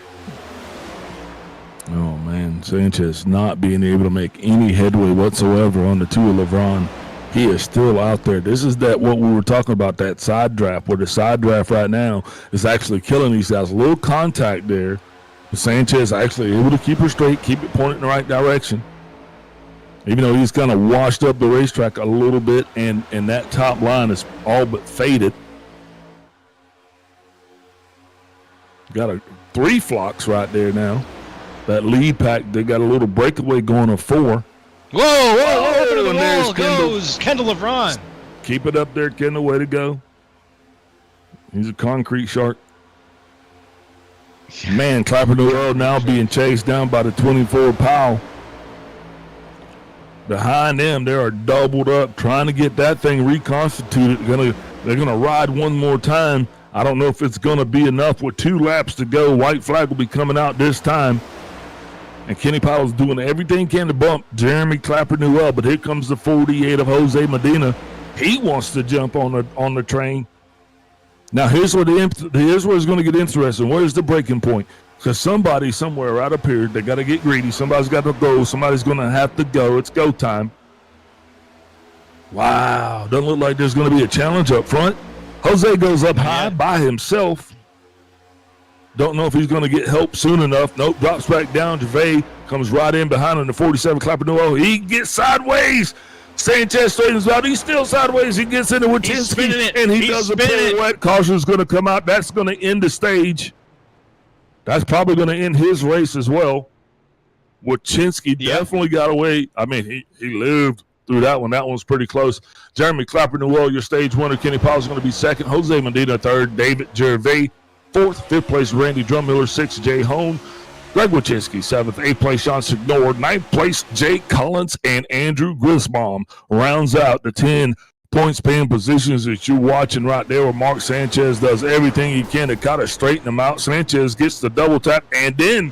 Oh, man, Sanchez not being able to make any headway whatsoever on the 2 of LeBron. He is still out there. This is that what we were talking about, that side draft, where the side draft right now is actually killing these guys. A little contact there. Sanchez actually able to keep her straight, keep it pointed in the right direction. Even though he's kind of washed up the racetrack a little bit, and that top line is all but faded. Got 3 flocks right there now. That lead pack, they got a little breakaway going of 4. Whoa, over to the and wall there's goes Kendall LeBron. Keep it up there, Kendall. Way to go. He's a concrete shark. Man, Clapper Newell now being chased down by the 24 Powell. Behind them, they are doubled up, trying to get that thing reconstituted. They're gonna ride one more time. I don't know if it's gonna be enough with 2 laps to go. White flag will be coming out this time. And Kenny Powell's doing everything he can to bump Jeremy Clapper Newell, but here comes the 48 of Jose Medina. He wants to jump on the train. Now here's where it's going to get interesting. Where's the breaking point? Because somebody somewhere right up here, they got to get greedy. Somebody's got to go. Somebody's going to have to go. It's go time. Wow, doesn't look like there's going to be a challenge up front. Jose goes up high by himself. Don't know if he's going to get help soon enough. Nope, drops back down. Gervais comes right in behind him, the 47 Clapper Newell. He gets sideways. Sanchez straightens out. He's still sideways. He gets into Wachinski, and he does a pirouette. Caution's going to come out. That's going to end the stage. That's probably going to end his race as well. Wachinski definitely got away. I mean, he lived through that one. That one was pretty close. Jeremy Clapper Newell, your stage winner. Kenny Powell's going to be second. Jose Medina third. David Gervais fourth. Fifth place, Randy Drummiller. Sixth, Jay Hone. Greg Wachinski, 7th. 8th place, Sean Signor. 9th place, Jake Collins and Andrew Grisbaum rounds out the 10 points paying positions that you're watching right there, where Mark Sanchez does everything he can to kind of straighten them out. Sanchez gets the double tap and then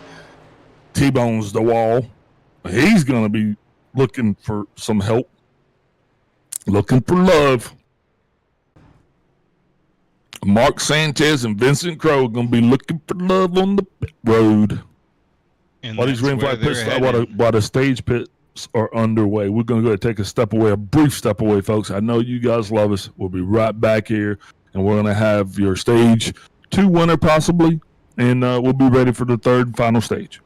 T-bones the wall. He's going to be looking for some help, looking for love. Mark Sanchez and Vincent Crowe are going to be looking for love on the pit road. And while these green flag pits, while the stage pits are underway, we're going to go ahead and take a step away, a brief step away, folks. I know you guys love us. We'll be right back here, and we're going to have your stage 2 winner possibly, and we'll be ready for the third and final stage.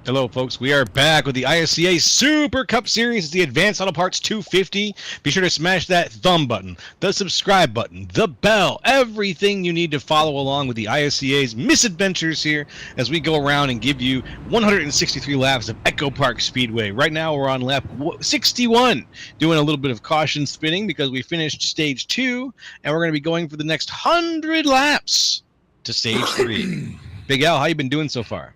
Hello, folks. We are back with the ISCA Super Cup Series, the Advanced Auto Parts 250. Be sure to smash that thumb button, the subscribe button, the bell, everything you need to follow along with the ISCA's misadventures here as we go around and give you 163 laps of Echo Park Speedway. Right now, we're on lap 61, doing a little bit of caution spinning because we finished stage 2, and we're going to be going for the next 100 laps to stage 3. Big Al, how you been doing so far?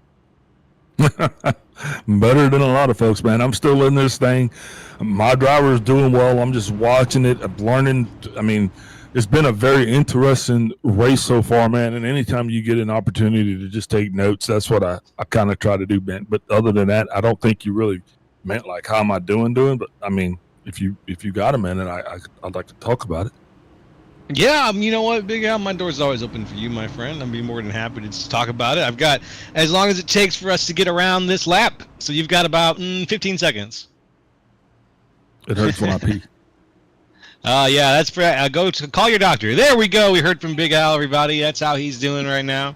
Better than a lot of folks, man. I'm still in this thing. My driver is doing well. I'm just watching it. I'm learning. I mean, it's been a very interesting race so far, man. And anytime you get an opportunity to just take notes, that's what I kind of try to do, Ben. But other than that, I don't think you really meant like how am I doing. But I mean, if you got a minute, I'd like to talk about it. Yeah, you know what, Big Al, my door's always open for you, my friend. I'd be more than happy to just talk about it. I've got as long as it takes for us to get around this lap. So you've got about 15 seconds. It hurts when I pee. Yeah, that's for go to call your doctor. There we go. We heard from Big Al, everybody. That's how he's doing right now.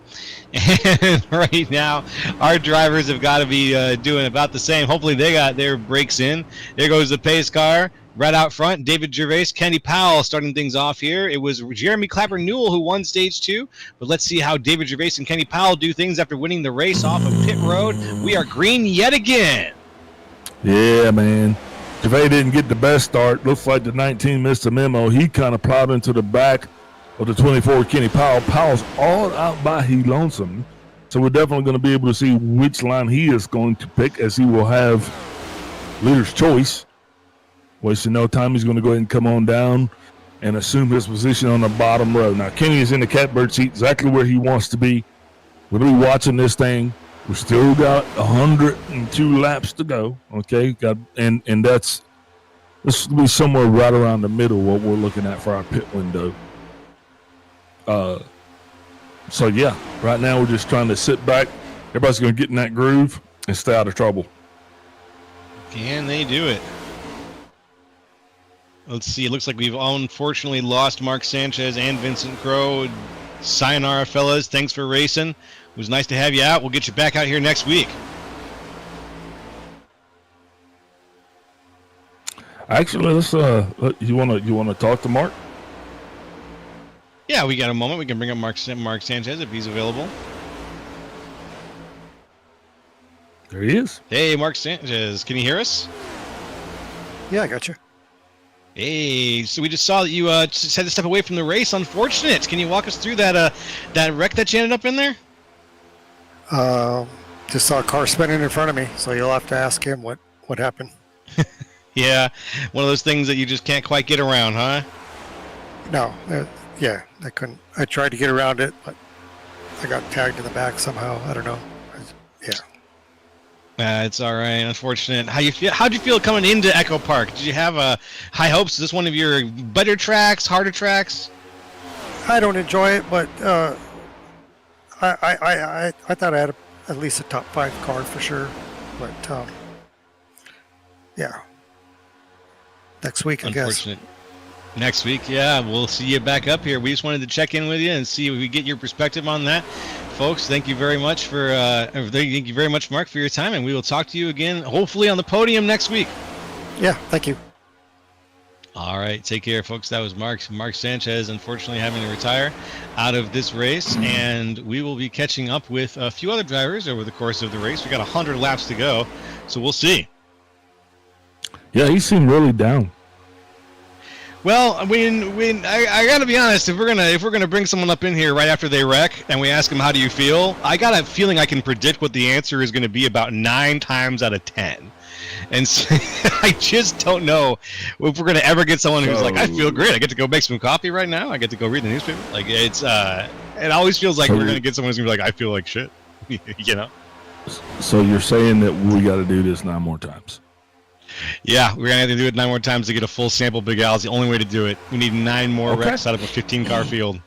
And right now, our drivers have got to be doing about the same. Hopefully, they got their brakes in. There goes the pace car. Right out front, David Gervais, Kenny Powell starting things off here. It was Jeremy Clapper Newell who won stage 2. But let's see how David Gervais and Kenny Powell do things after winning the race off of pit road. We are green yet again. Yeah, man. Gervais didn't get the best start. Looks like the 19 missed a memo. He kind of plowed into the back of the 24 Kenny Powell. Powell's all out by he lonesome. So we're definitely going to be able to see which line he is going to pick, as he will have leader's choice. Wasting no time, he's going to go ahead and come on down and assume his position on the bottom row. Now, Kenny is in the catbird seat, exactly where he wants to be. We're going to be watching this thing. We still got 102 laps to go, okay? And this will be somewhere right around the middle what we're looking at for our pit window. So, yeah, right now we're just trying to sit back. Everybody's going to get in that groove and stay out of trouble. Can they do it? Let's see. It looks like we've unfortunately lost Mark Sanchez and Vincent Crow. Sayonara, fellas. Thanks for racing. It was nice to have you out. We'll get you back out here next week. Actually, let's you want to talk to Mark? Yeah, we got a moment. We can bring up Mark Sanchez if he's available. There he is. Hey, Mark Sanchez. Can you hear us? Yeah, I got you. Hey, so we just saw that you just had to step away from the race. Unfortunate. Can you walk us through that wreck that you ended up in there? Just saw a car spinning in front of me, so you'll have to ask him what happened. Yeah, one of those things that you just can't quite get around, huh? No, yeah, I couldn't. I tried to get around it, but I got tagged in the back somehow. I don't know. Yeah. It's all right. Unfortunate. How'd you feel coming into Echo Park? Did you have high hopes? Is this one of your better tracks, harder tracks? I don't enjoy it, but I thought I had at least a top 5 car for sure. But yeah, next week I guess. Next week, yeah, we'll see you back up here. We just wanted to check in with you and see if we get your perspective on that. Folks, thank you very much thank you very much, Mark, for your time, and we will talk to you again, hopefully on the podium next week. Yeah, thank you. All right, take care, folks. That was Mark Sanchez, unfortunately having to retire out of this race, and we will be catching up with a few other drivers over the course of the race. We got 100 laps to go, so we'll see. Yeah, he seemed really down. Well, I gotta be honest, if we're gonna bring someone up in here right after they wreck and we ask them how do you feel, I got a feeling I can predict what the answer is going to be about 9 times out of 10, and so, I just don't know if we're gonna ever get someone who's like, I feel great, I get to go make some coffee right now, I get to go read the newspaper. Like it always feels like we're gonna get someone who's gonna be like, I feel like shit, you know. So you're saying that we got to do this 9 more times? Yeah, we're gonna have to do it 9 more times to get a full sample. Big Al, it's the only way to do it. We need 9 more wrecks out of a 15-car field.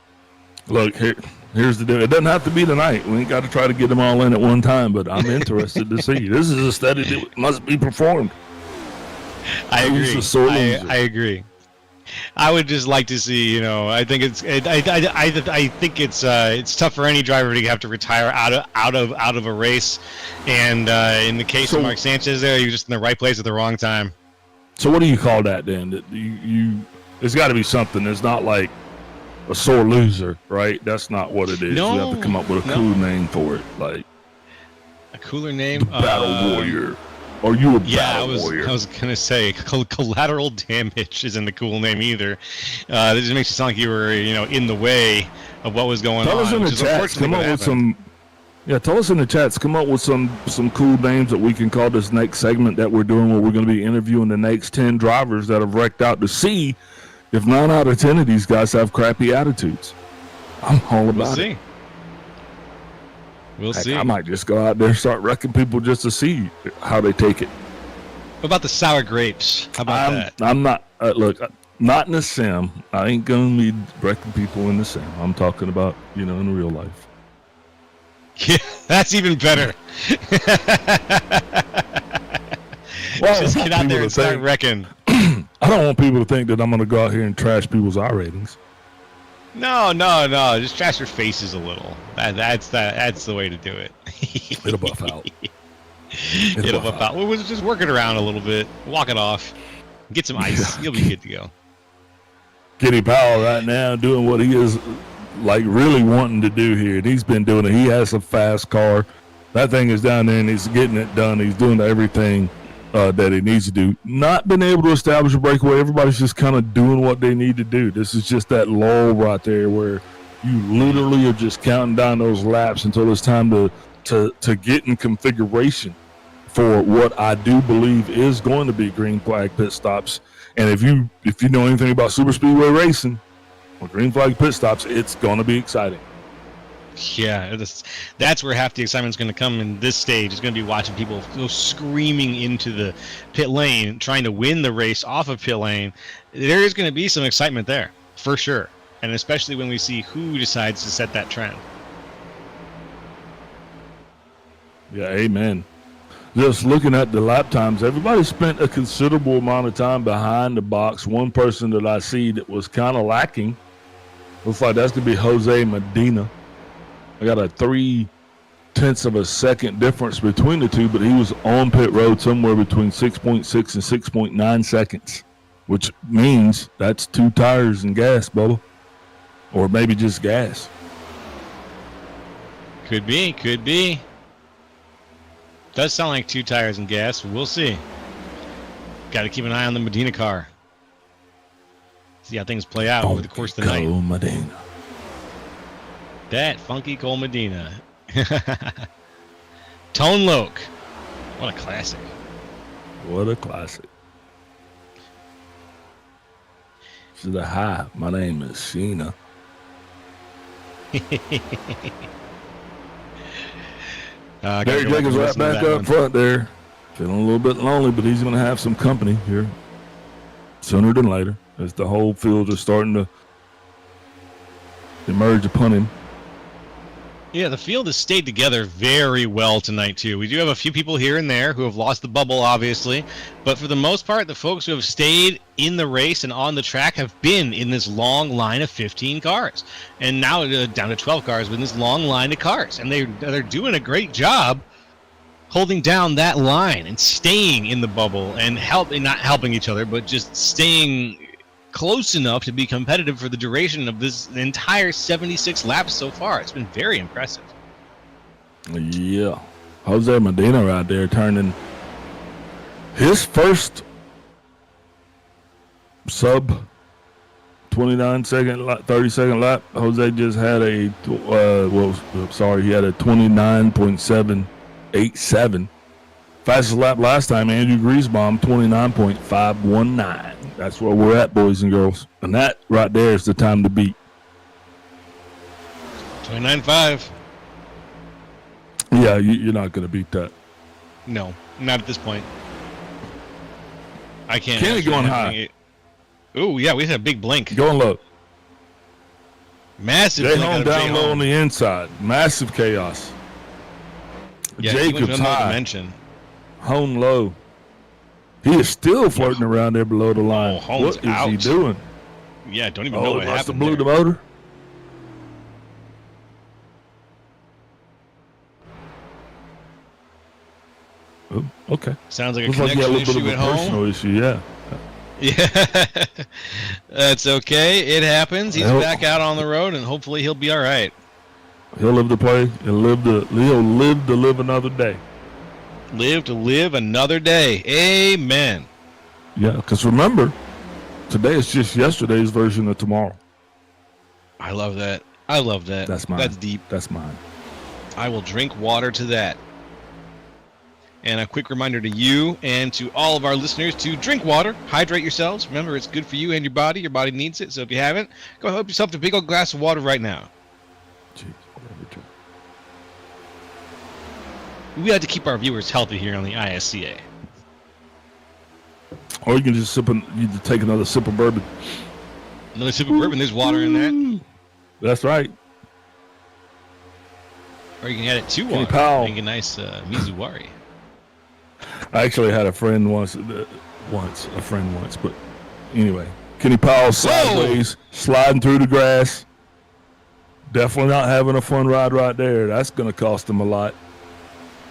Look, here's the deal. It doesn't have to be tonight. We ain't got to try to get them all in at one time, but I'm interested to see. This is a study that must be performed. I agree. I agree. I would just like to see, you know, I think I think it's tough for any driver to have to retire out of a race, and in the case of Mark Sanchez, there you're just in the right place at the wrong time. So what do you call that then? That you there's got to be something. It's not like a sore loser, right? That's not what it is. No, you have to come up with a cool name for it, like a cooler name. The Battle Warrior. Or you a battle warrior? I was gonna say collateral damage isn't a cool name either. This just makes it sound like you were, you know, in the way of what was going on. Tell us in the chats. Come up with some. Yeah, tell us in the chats. Come up with some cool names that we can call this next segment that we're doing, where we're going to be interviewing the next 10 drivers that have wrecked out to see if 9 out of 10 of these guys have crappy attitudes. I'm all about it. We'll see. I might just go out there and start wrecking people just to see how they take it. What about the sour grapes? How about that? I'm not, look, not in the sim. I ain't going to be wrecking people in the sim. I'm talking about, you know, in real life. Yeah, that's even better. Well, just get out there and start wrecking. I don't want people to think that I'm going to go out here and trash people's I ratings. No. Just trash your faces a little. That's the way to do it. It'll buff out. It'll buff out. We'll just work it around a little bit. Walk it off. Get some ice. Yeah. You'll be good to go. Kenny Powell right now doing what he is like really wanting to do here. And he's been doing it. He has a fast car. That thing is down there and he's getting it done. He's doing everything that he needs to do. Not been able to establish a breakaway. Everybody's just kind of doing what they need to do. This is just that lull right there where you literally are just counting down those laps until it's time to get in configuration for what I do believe is going to be green flag pit stops. And if you know anything about super speedway racing or green flag pit stops, it's going to be exciting. Yeah, that's where half the excitement's going to come in this stage. It's going to be watching people go screaming into the pit lane, trying to win the race off of pit lane. There is going to be some excitement there, for sure. And especially when we see who decides to set that trend. Yeah, amen. Just looking at the lap times, everybody spent a considerable amount of time behind the box. One person that I see that was kind of lacking, looks like that's going to be Jose Medina. I got a 0.3 of a second difference between the two, but he was on pit road somewhere between 6.6 and 6.9 seconds, which means that's 2 tires and gas, Bubba. Or maybe just gas. Could be. Does sound like 2 tires and gas. We'll see. Got to keep an eye on the Medina car. See how things play out over the course of the night. Medina. That funky Cole Medina. Tone Loke. What a classic. What a classic. She said, hi, my name is Sheena. Derek Jacobs right back up front there. Feeling a little bit lonely, but he's going to have some company here sooner than later as the whole field is starting to emerge upon him. Yeah, the field has stayed together very well tonight, too. We do have a few people here and there who have lost the bubble, obviously. But for the most part, the folks who have stayed in the race and on the track have been in this long line of 15 cars. And now down to 12 cars with this long line of cars. And they're doing a great job holding down that line and staying in the bubble and not helping each other, but just staying close enough to be competitive for the duration of this entire 76 laps so far. It's been very impressive. Yeah. Jose Medina right there turning his first sub 29 second, 30 second lap. Jose just had he had a 29.787. Fastest lap last time, Andrew Griesbaum, 29.519. That's where we're at, boys and girls. And that right there is the time to beat. 29.5. Yeah, you're not going to beat that. No, not at this point. I can't. Kenny going high. Oh, yeah, we had a big blink. Going low. Massive Jay blink. Home down low on the inside. Massive chaos. Yeah, Jacobs high. Dimension. Hone low. He is still flirting around there below the line. Oh, what is he doing? Yeah, don't even know what must have happened blew there. the motor. Oh, okay. Sounds like a Looks like you had connection a little bit issue of at a personal home. issue, yeah. Yeah, that's okay. It happens. He's Well, back out on the road, and hopefully he'll be all right. He'll live to play. He'll live to live another day. Live to live another day. Amen. Yeah, because remember, today is just yesterday's version of tomorrow. I love that. I love that. That's mine. That's deep. That's mine. I will drink water to that. And a quick reminder to you and to all of our listeners to drink water, hydrate yourselves. Remember, it's good for you and your body. Your body needs it. So if you haven't, go help yourself a big old glass of water right now. Jeez, whatever. We like to keep our viewers healthy here on the ISCA. Or you can just you just take another sip of bourbon. Another sip of bourbon. There's water in that. That's right. Or you can add it to Kenny water. Powell. Make a nice mizuwari. I actually had a friend once, but anyway, Kenny Powell sideways, sliding through the grass. Definitely not having a fun ride right there. That's going to cost him a lot.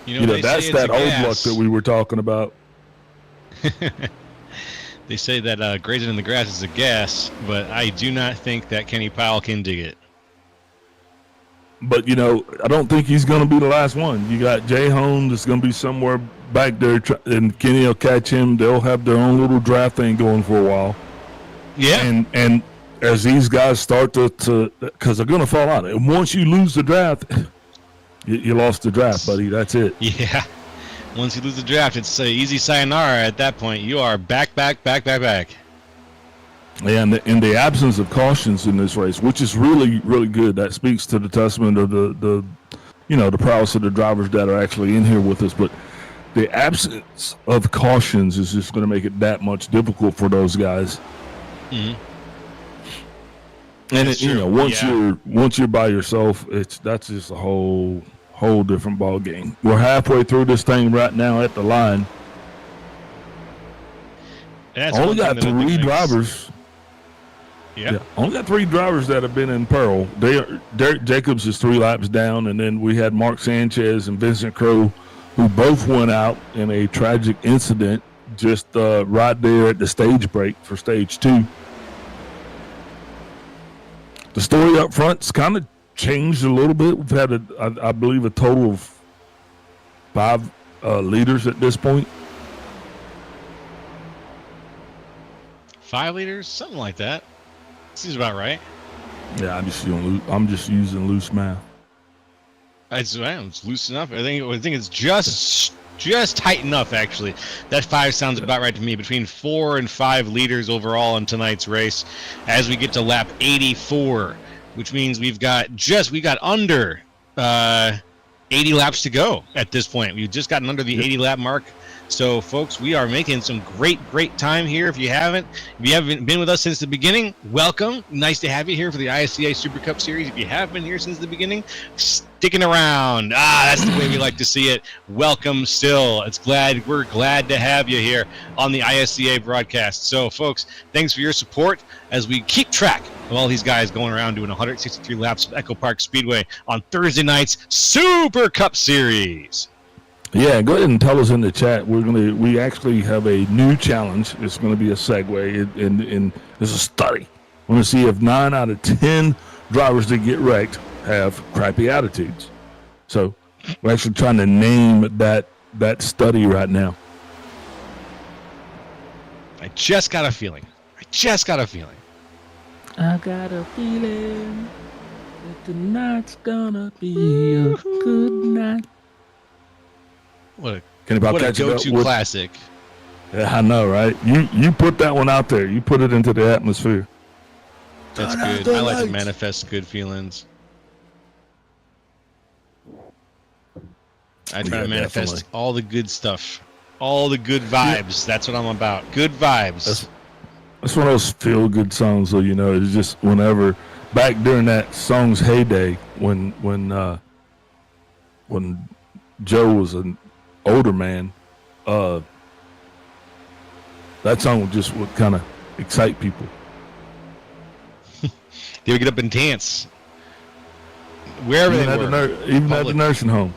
You know that's that old luck that we were talking about. They say that grazing in the grass is a gas, but I do not think that Kenny Powell can dig it. But, I don't think he's going to be the last one. You got Jay Hone that's going to be somewhere back there, and Kenny will catch him. They'll have their own little draft thing going for a while. Yeah. And as these guys start to because they're going to fall out. And once you lose the draft, you lost the draft, buddy. That's it. Yeah. Once you lose the draft, it's easy sayonara at that point. You are back. And in the absence of cautions in this race, which is really, really good, that speaks to the testament of the prowess of the drivers that are actually in here with us. But the absence of cautions is just going to make it that much difficult for those guys. Mm-hmm. And once you're by yourself, that's just a whole different ball game. We're halfway through this thing right now at the line. Only got 3 drivers. Yeah. Only got 3 drivers that have been in peril. Derek Jacobs is 3 laps down, and then we had Mark Sanchez and Vincent Crowe, who both went out in a tragic incident just right there at the stage break for stage 2. The story up front's kind of changed a little bit. We've had, I believe, a total of 5 leaders at this point. 5 liters, something like that. Seems about right. Yeah, I'm just using loose math. It's loose enough. I think it's just tight enough, actually. That 5 sounds about right to me. Between 4 and 5 liters overall in tonight's race, as we get to lap 84, which means we've got under 80 laps to go at this point. We've just gotten under the 80 lap mark. So, folks, we are making some great time here. If you haven't been with us since the beginning, welcome. Nice to have you here for the ISCA Super Cup Series. If you have been here since the beginning, sticking around. That's the way we like to see it. Welcome still. We're glad to have you here on the ISCA broadcast. So, folks, thanks for your support as we keep track of all these guys going around doing 163 laps of Echo Park Speedway on Thursday night's Super Cup Series. Yeah, go ahead and tell us in the chat. We actually have a new challenge. It's going to be a segue, and it's a study. We're going to see if 9 out of 10 drivers that get wrecked have crappy attitudes. So we're actually trying to name that study right now. I just got a feeling. I got a feeling that tonight's gonna be a good night. What a go-to classic. Yeah, I know, right? You put that one out there. You put it into the atmosphere. That's good. I like to manifest good feelings. I try to manifest all the good stuff, all the good vibes. That's what I'm about. Good vibes. That's one of those feel-good songs, though. It's just whenever back during that song's heyday, when Joe was an older man, that song just would kind of excite people. They would get up and dance wherever Even they at were. even at the nursing home.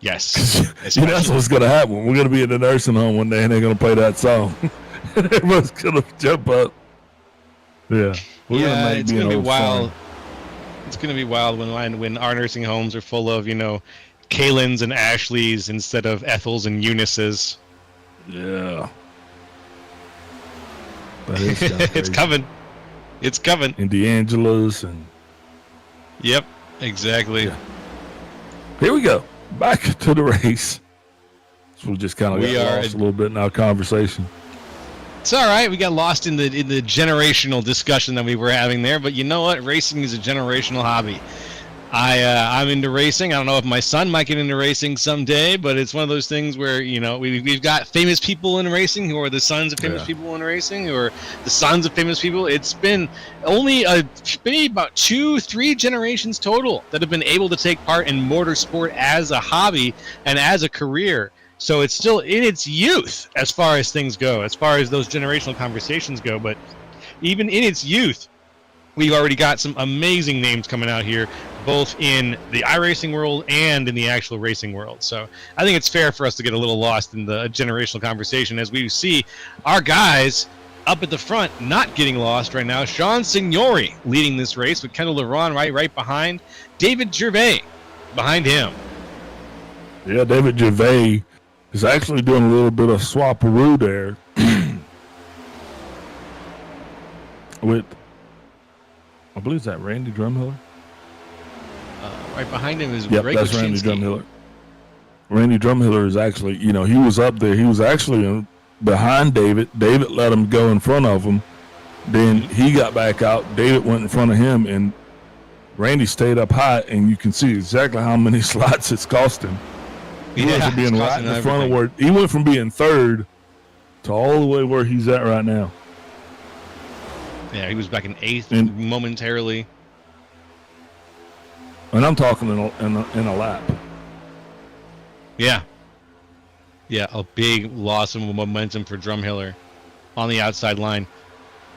Yes. You know, that's what's going to happen. We're going to be in the nursing home one day, and they're going to play that song. Everyone's going to jump up. Yeah. It's going to be wild. It's going to be wild when our nursing homes are full of, Kaylins and Ashleys instead of Ethels and Eunices. Yeah. That is kinda It's crazy. coming. It's coming. And D'Angelo's and Yep, exactly. Yeah. Here we go. Back to the race. So we just kind of got lost a little bit in our conversation. It's all right. We got lost in the generational discussion that we were having there, but you know what? Racing is a generational hobby. I'm into racing. I don't know if my son might get into racing someday, but it's one of those things where we've got famous people in racing who are the sons of famous people in racing, who are the sons of famous people. It's been only maybe about 2-3 generations total that have been able to take part in motorsport as a hobby and as a career. So it's still in its youth as far as things go, as far as those generational conversations go. But even in its youth, we've already got some amazing names coming out here, both in the iRacing world and in the actual racing world. So I think it's fair for us to get a little lost in the generational conversation as we see our guys up at the front not getting lost right now. Sean Signori leading this race with Kendall LeRon right behind. David Gervais behind him. Yeah, David Gervais is actually doing a little bit of swap-a-roo there with, I believe it's that Randy Drumhiller. Right behind him is Greg that's Randy Drumhiller. Randy Drumhiller is actually, he was up there. He was actually behind David. David let him go in front of him. Then he got back out. David went in front of him, and Randy stayed up high, and you can see exactly how many slots it's cost him. He went from being right in the front of where he went from being third to all the way where he's at right now. Yeah, he was back in eighth momentarily. And I'm talking in a lap. Yeah, a big loss of momentum for Drumhiller on the outside line.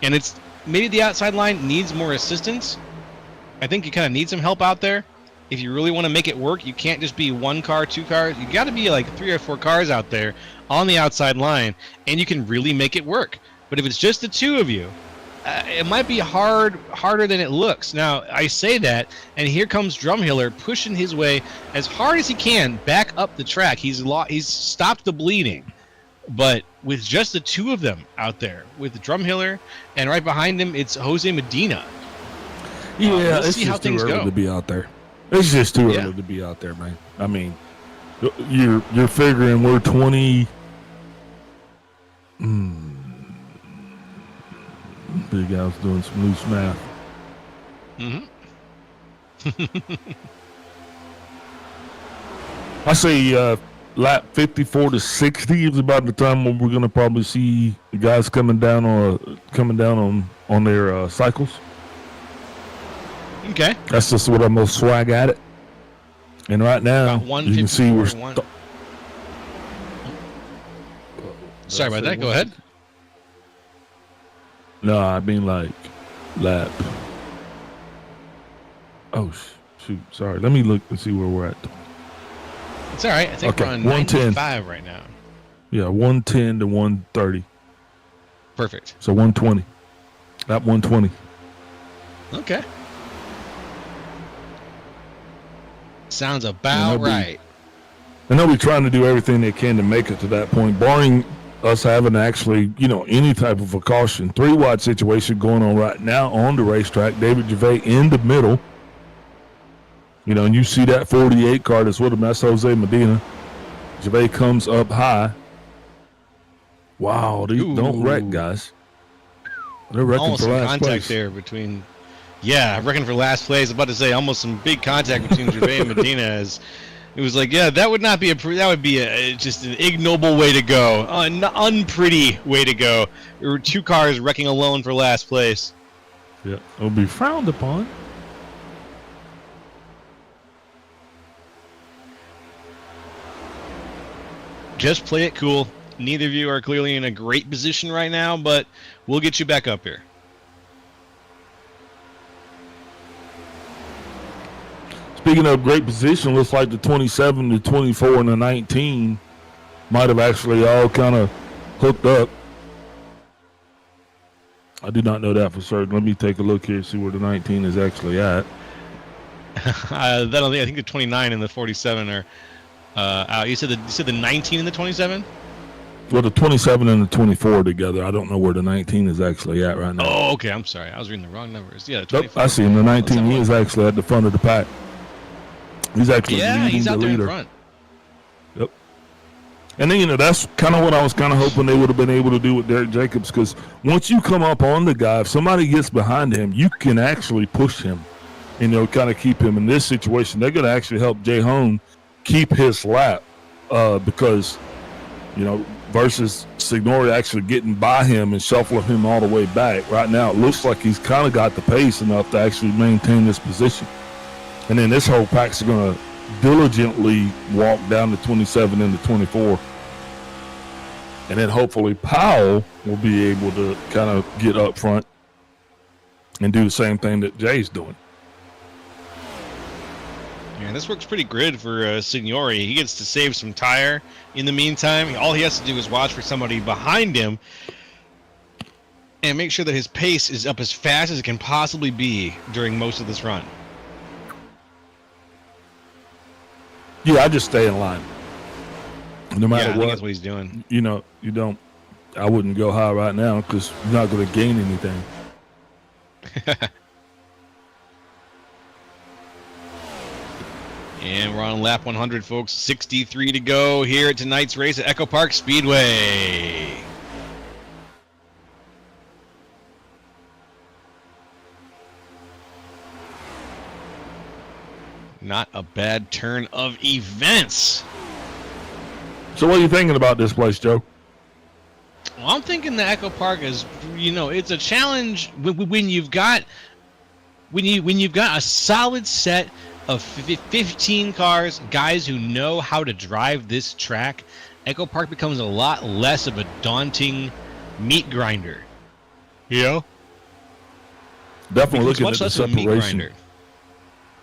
And it's maybe the outside line needs more assistance. I think you kind of need some help out there. If you really want to make it work, you can't just be 1 car, 2 cars. You got to be like 3 or 4 cars out there on the outside line, and you can really make it work. But if it's just the 2 of you, it might be harder than it looks. Now, I say that, and here comes Drumhiller pushing his way as hard as he can back up the track. He's stopped the bleeding, but with just the 2 of them out there, with Drumhiller, and right behind him, it's Jose Medina. Yeah, we'll it's see how just too things early go. to be out there. It's just too early to be out there, man. I mean, you're figuring we're 20. Big Al's doing some loose math. I say lap 54 to 60 is about the time when we're going to probably see the guys coming down on their cycles. Okay. That's just what I'm going to swag at it. And right now, you can see we're... Sorry about that. Go ahead. No, I mean like lap. Oh, shoot. Sorry. Let me look and see where we're at. It's all right. I think we're on 95 right now. Yeah, 110 to 130. Perfect. So 120. Lap 120. Okay. Sounds about right. And they'll be trying to do everything they can to make it to that point, barring us having actually, any type of a caution. 3-wide situation going on right now on the racetrack. David Gervais in the middle. And you see that 48 car that's with him. That's Jose Medina. Gervais comes up high. Wow, these don't wreck, guys. They're wrecking almost for some last contact place. there between. Yeah, I reckon for last place. I was about to say almost some big contact between Gervais and Medina. As it was like, that would not be that would be just an ignoble way to go, an unpretty way to go. There were 2 cars wrecking alone for last place. Yeah, it'll be frowned upon. Just play it cool. Neither of you are clearly in a great position right now, but we'll get you back up here. speaking of great position, looks like the 27, the 24, and the 19 might have actually all kind of hooked up. I did not know that for certain. Let me take a look here and see where the 19 is actually at. I think the 29 and the 47 are out. You said the 19 and the 27? Well, the 27 and the 24 together. I don't know where the 19 is actually at right now. Oh, okay. I'm sorry. I was reading the wrong numbers. Yeah, the 24. I see him. The 19 he is actually at the front of the pack. He's actually leading he's out the there leader. in front. Yep. And then, that's kind of what I was kind of hoping they would have been able to do with Derek Jacobs, because once you come up on the guy, if somebody gets behind him, you can actually push him, kind of keep him in this situation. They're going to actually help Jay Hone keep his lap because, versus Signori actually getting by him and shuffling him all the way back. Right now, it looks like he's kind of got the pace enough to actually maintain this position. And then this whole pack's going to diligently walk down the 27 and the 24. And then hopefully Powell will be able to kind of get up front and do the same thing that Jay's doing. Yeah, this works pretty good for Signori. He gets to save some tire in the meantime. All he has to do is watch for somebody behind him and make sure that his pace is up as fast as it can possibly be during most of this run. Yeah, I just stay in line. No matter I what. think that's what he's doing. I wouldn't go high right now because you're not going to gain anything. And we're on lap 100, folks. 63 to go here at tonight's race at Echo Park Speedway. Not a bad turn of events. So what are you thinking about this place, Joe? Well, I'm thinking the Echo Park is, it's a challenge when you've got a solid set of 15 cars, guys who know how to drive this track. Echo Park becomes a lot less of a daunting meat grinder. Definitely looking at the separation.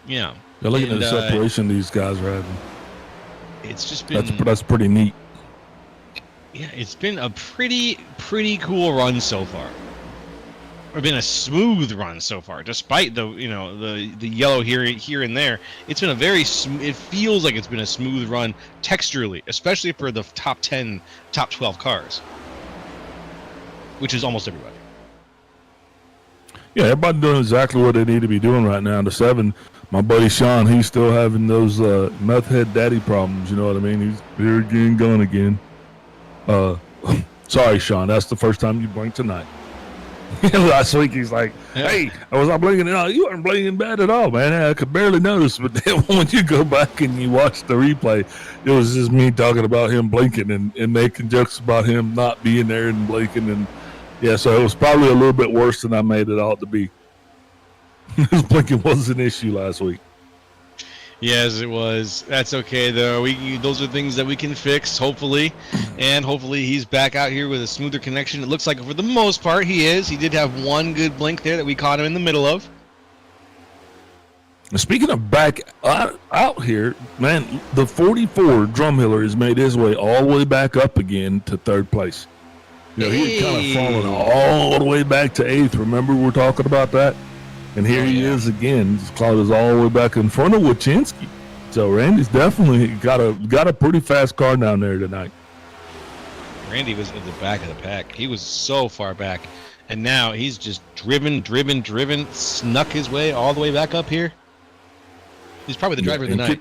Yeah. They're looking at the separation these guys are having. It's just been that's pretty neat. Yeah, it's been a pretty cool run so far. It's been a smooth run so far, despite the yellow here and there. It's been a very it feels like it's been a smooth run texturally, especially for the top 10, top 12 cars, which is almost everybody. Yeah, everybody doing exactly what they need to be doing right now. The 7, my buddy Sean, he's still having those meth head daddy problems. You know what I mean? He's here again, gone again. Sorry, Sean, that's the first time you blinked tonight. Last week he's like, "Hey, I was not blinking at all. You weren't blinking bad at all, man. I could barely notice." But then when you go back and you watch the replay, it was just me talking about him blinking and making jokes about him not being there and blinking. And yeah, so it was probably a little bit worse than I made it out to be. His blinking was an issue last week. Yes, it was. That's okay, though. Those are things that we can fix, hopefully. And hopefully he's back out here with a smoother connection. It looks like for the most part he is. He did have one good blink there that we caught him in the middle of. Speaking of back out here, man, the 44 Drumhiller has made his way all the way back up again to 3rd place. He had kind of fallen all the way back to 8th. Remember we were talking about that? And here he is again. Claudia's all the way back in front of Wachinski. So Randy's definitely got a pretty fast car down there tonight. Randy was at the back of the pack. He was so far back. And now he's just driven, snuck his way all the way back up here. He's probably the driver of the night,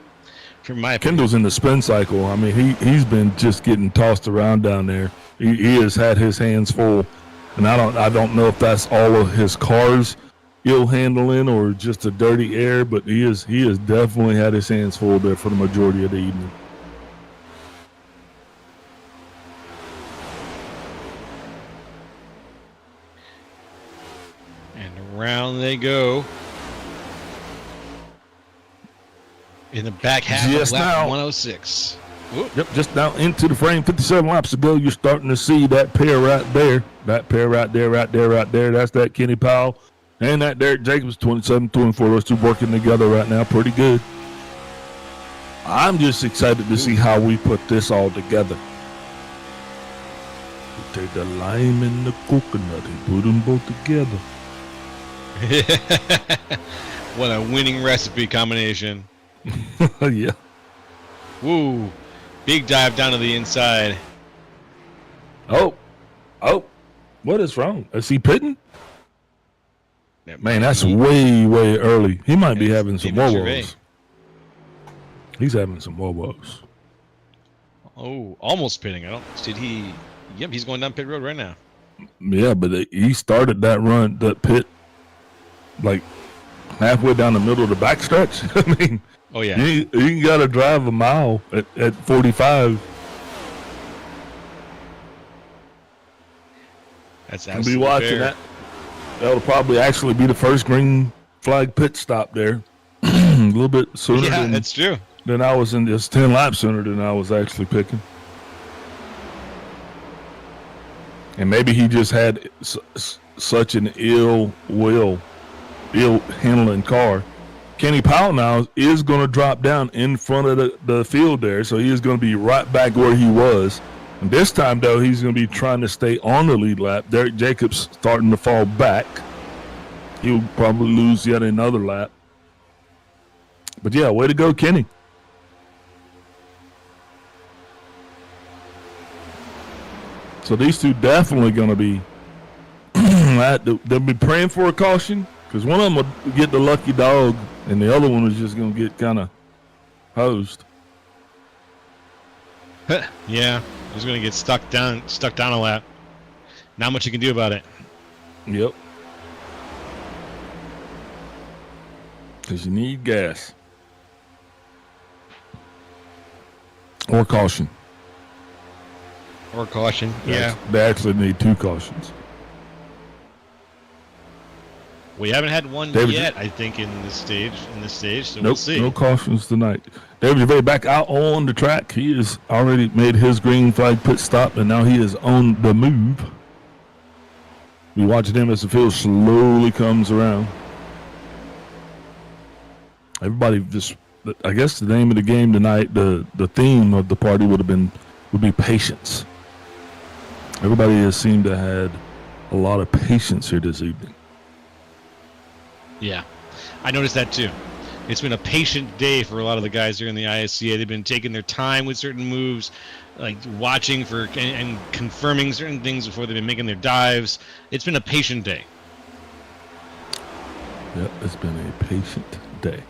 from my opinion. Kendall's in the spin cycle. I mean, he's been just getting tossed around down there. He has had his hands full. And I don't know if that's all of his cars ill handling or just a dirty air, but he has definitely had his hands full there for the majority of the evening. And around they go in the back half of lap 106. Oop. Yep, just now into the frame. 57 laps ago, you're starting to see that pair right there. That pair right there. That's that Kenny Powell and that Derek Jacobs, 27-24. Those two working together right now pretty good. I'm just excited to see how we put this all together. We take the lime and the coconut and put them both together. What a winning recipe combination. Yeah. Woo. Big dive down to the inside. Oh. What is wrong? Is he pitting? Man, that's way early. He might be having some woes. He's having some woes. Oh, almost pitting. Did he? Yep, he's going down pit road right now. Yeah, but he started that pit, like halfway down the middle of the backstretch. I mean, oh yeah, you got to drive a mile at 45. That's I'll absolutely be watching fair. that. That'll probably actually be the first green flag pit stop there. A little bit sooner. Yeah, that's true. Then I was in this 10 laps sooner than I was actually picking. And maybe he just had such an ill handling car. Kenny Powell now is going to drop down in front of the field there, so he is going to be right back where he was. And this time, though, he's going to be trying to stay on the lead lap. Derek Jacobs starting to fall back. He'll probably lose yet another lap. But, yeah, way to go, Kenny. So these two definitely going to be they'll be praying for a caution, because one of them will get the lucky dog, and the other one is just going to get kind of hosed. Yeah, he's going to get stuck down a lap. Not much you can do about it. Yep. Because you need gas. Or caution. Or caution. Yeah. They actually need two cautions. We haven't had one yet, I think, in this stage. So we'll see. No cautions tonight. David Gervais back out on the track. He has already made his green flag pit stop, and now he is on the move. We watching him as the field slowly comes around. Everybody just, I guess the name of the game tonight, the theme of the party would be patience. Everybody has seemed to have had a lot of patience here this evening. Yeah, I noticed that too. It's been a patient day for a lot of the guys here in the ISCA. They've been taking their time with certain moves, like watching for and confirming certain things before they've been making their dives. It's been a patient day. Yeah, it's been a patient day.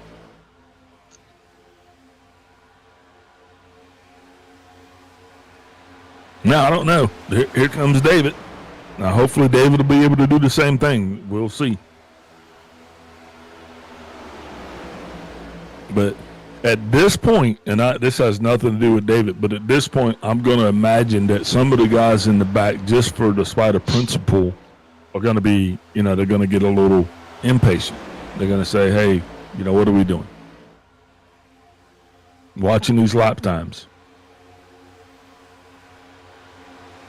Now, I don't know. Here comes David. Now, hopefully David will be able to do the same thing. We'll see. But at this point, and this has nothing to do with David, but at this point, I'm going to imagine that some of the guys in the back, just for the spite of principle, are going to be, they're going to get a little impatient. They're going to say, hey, what are we doing? Watching these lap times.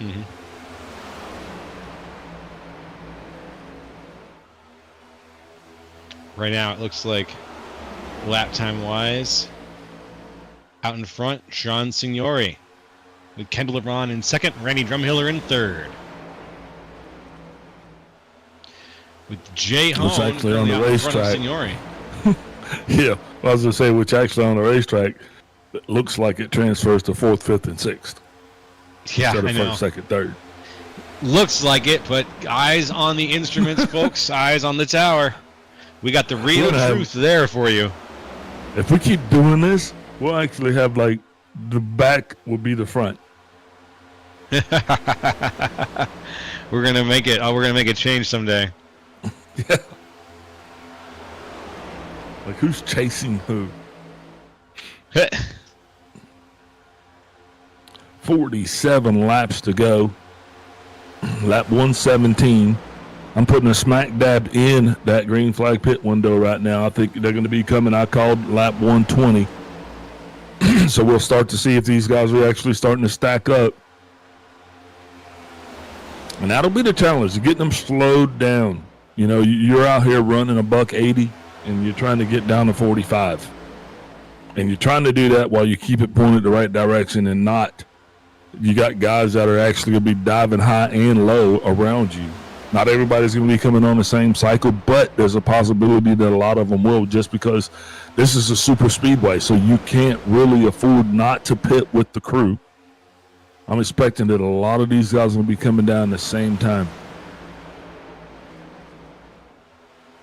Mm-hmm. Right now, it looks like lap time wise, out in front, Sean Signori with Kendall LeBron in second, Randy Drumhiller in third. With Jay Holmes actually on the racetrack. Yeah, I was going to say, which actually on the racetrack, it looks like it transfers to fourth, fifth, and sixth. Yeah, instead of I know. first, second, third. Looks like it, but eyes on the instruments, folks. Eyes on the tower. We got the real truth there for you. If we keep doing this, we'll actually have, the back will be the front. We're gonna make it. Oh, we're gonna make a change someday. Yeah. Who's chasing who? 47 laps to go. Lap 117. I'm putting a smack dab in that green flag pit window right now. I think they're going to be coming. I called lap 120. So we'll start to see if these guys are actually starting to stack up. And that'll be the challenge, getting them slowed down. You're out here running a $180, and you're trying to get down to 45. And you're trying to do that while you keep it pointed the right direction and not, you got guys that are actually going to be diving high and low around you. Not everybody's going to be coming on the same cycle, but there's a possibility that a lot of them will, just because this is a super speedway, so you can't really afford not to pit with the crew. I'm expecting that a lot of these guys will be coming down at the same time.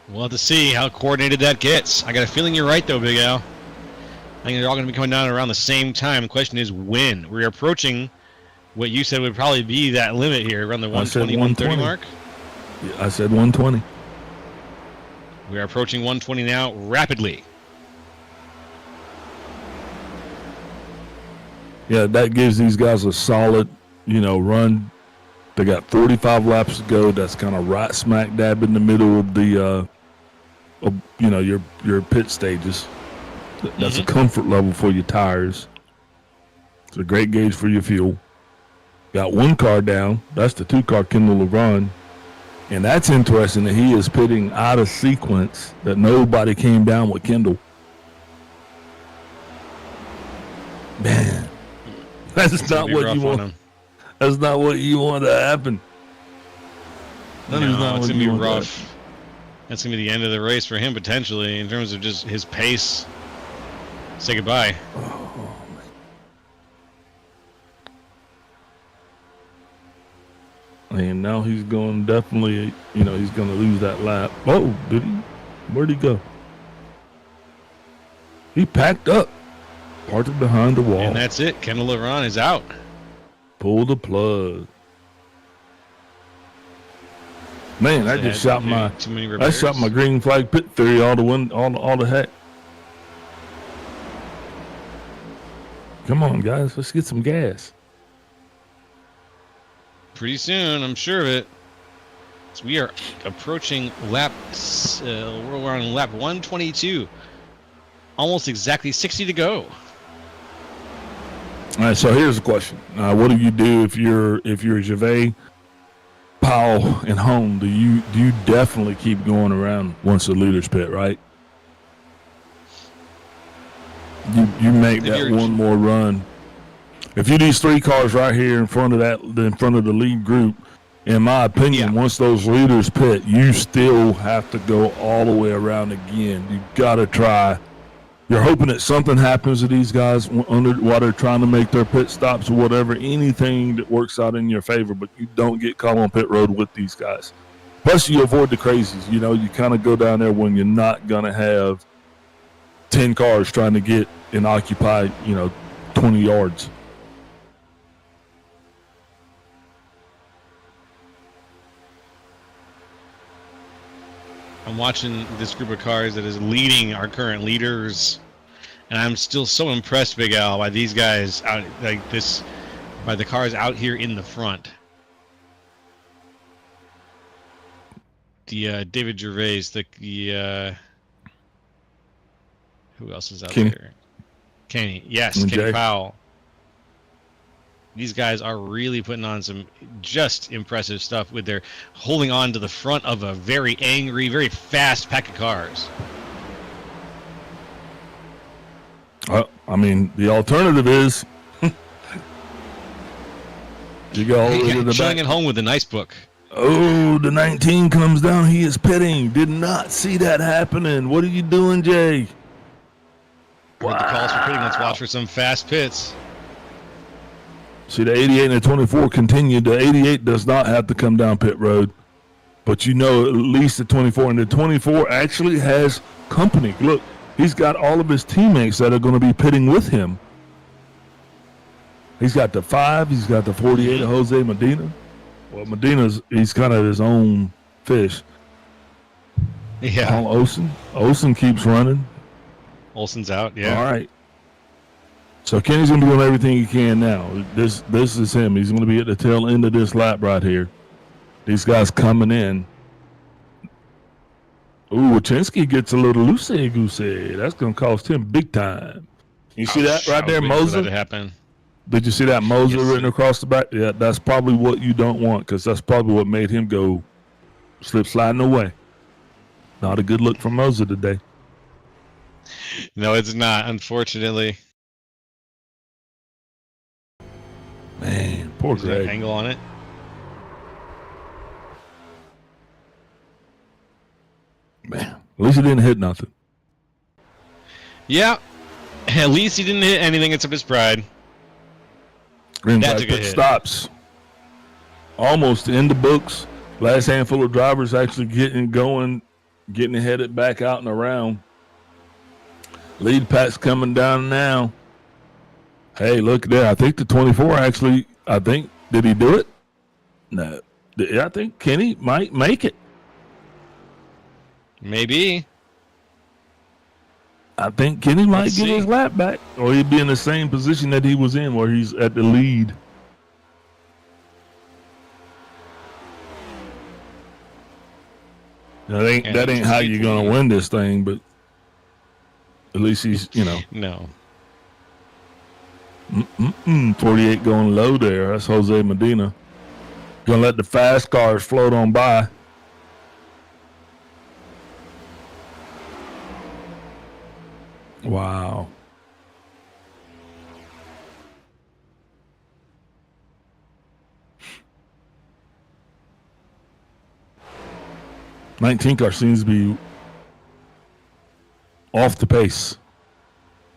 We'll have to see how coordinated that gets. I got a feeling you're right, though, Big Al. I think they're all going to be coming down around the same time. The question is when. We're approaching what you said would probably be that limit here, around the 120, 130 mark. Yeah, I said 120. We are approaching 120 now rapidly. Yeah, that gives these guys a solid, run. They got 45 laps to go. That's kind of right smack dab in the middle of the, your pit stages. That's a comfort level for your tires. It's a great gauge for your fuel. Got one car down. That's the 2-car Kendall LeBron. And that's interesting that he is pitting out of sequence, that nobody came down with Kendall. Man, that's not what you want. That's not what you want to happen. That is not it's going to be rough. That's going to be the end of the race for him, potentially, in terms of just his pace. Say goodbye. Oh, and now he's going definitely, he's going to lose that lap. Oh, did he? Where'd he go? He packed up, parked behind the wall. And that's it. Kendall LeBron is out. Pull the plug. Man, that just shot my green flag pit theory all the heck. Come on, guys, let's get some gas. Pretty soon, I'm sure of it. So we are approaching lap. We're on lap 122. Almost exactly 60 to go. All right, so here's the question: what do you do if you're Gervais, Powell, and Home? Do you definitely keep going around once the leaders pit, right? You make that one more run. If you these 3 cars right here in front of the lead group, in my opinion, once those leaders pit, you still have to go all the way around again. You gotta try. You're hoping that something happens to these guys while they're trying to make their pit stops or whatever, anything that works out in your favor, but you don't get caught on pit road with these guys. Plus, you avoid the crazies. You kind of go down there when you're not going to have 10 cars trying to get and occupy, 20 yards. I'm watching this group of cars that is leading our current leaders, and I'm still so impressed, Big Al, by these guys out like this, by the cars out here in the front. The David Gervais, the who else is out there? Kenny, yes, and Kenny Jay. Powell. These guys are really putting on some just impressive stuff with their holding on to the front of a very angry, very fast pack of cars. I mean, the alternative is you go all the way to the chilling back. at home with a nice book. Oh, the 19 comes down. He is pitting. Did not see that happening. What are you doing, Jay? Heard the calls for pitting. Let's watch for some fast pits. See, the 88 and the 24 continued. The 88 does not have to come down pit road. But at least the 24. And the 24 actually has company. Look, he's got all of his teammates that are going to be pitting with him. He's got the 5. He's got the 48 of Jose Medina. Well, he's kind of his own fish. Yeah. Paul Olsen keeps running. Olsen's out, yeah. All right. So Kenny's going to be doing everything he can now. This is him. He's going to be at the tail end of this lap right here. These guys coming in. Ooh, Wachinski gets a little loosey-goosey. That's going to cost him big time. You see that right there, Moser? That happen. Did you see that Moser written across the back? Yeah, that's probably what you don't want, because that's probably what made him go slip sliding away. Not a good look from Moser today. No, it's not, unfortunately. Man, poor Is there an Greg. angle on it? Man, at least he didn't hit nothing. Yeah. At least he didn't hit anything except his pride. Green That's flag a good pit hit. stops. Almost in the books. Last handful of drivers actually getting going, getting headed back out and around. Lead pack's coming down now. Hey, look there. I think the 24 actually, did he do it? No. I think Kenny might make it. Maybe. I think Kenny might Let's get see. his lap back, or he'd be in the same position that he was in, where he's at the lead. That ain't how you're gonna win this thing, but at least he's, No. 48 going low there. That's Jose Medina. Gonna let the fast cars float on by. Wow. '19 car seems to be off the pace.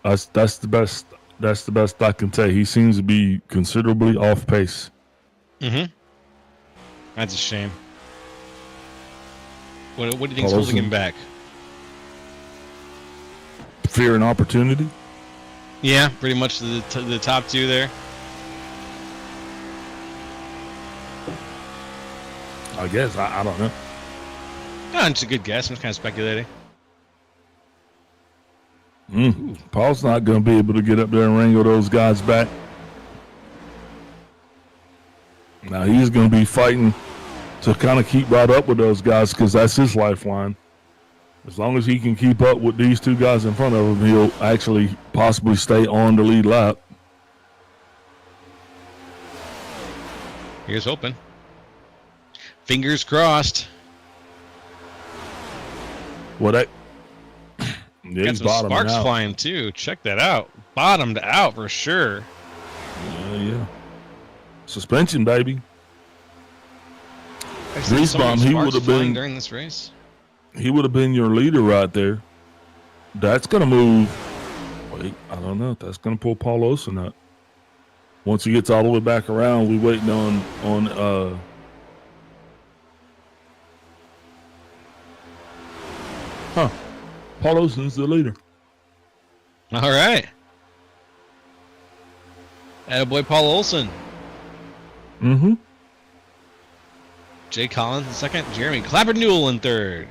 That's the best. That's the best I can say. He seems to be considerably off pace. Mm-hmm. That's a shame. What do you think's holding him back? Fear and opportunity. Yeah, pretty much the top two there. I guess. I don't know. No, it's a good guess. I'm just kind of speculating. Paul's not going to be able to get up there and wrangle those guys back. Now he's going to be fighting to kind of keep right up with those guys because that's his lifeline. As long as he can keep up with these two guys in front of him, he'll actually possibly stay on the lead lap. Here's hoping. Fingers crossed. Yeah, Got he's some bottoming sparks out. flying too. Check that out. Bottomed out for sure. Yeah. Suspension, baby. I've seen Grease so many bomb, he sparks would have flying been during this race. He would have been your leader right there. That's gonna move. Wait, I don't know if that's gonna pull Paul Olsen up. Once he gets all the way back around, we waiting on Paul Olsen's the leader. All right. Attaboy Paul Olsen. Mm-hmm. Jay Collins in second. Jeremy Clapper-Newell in third.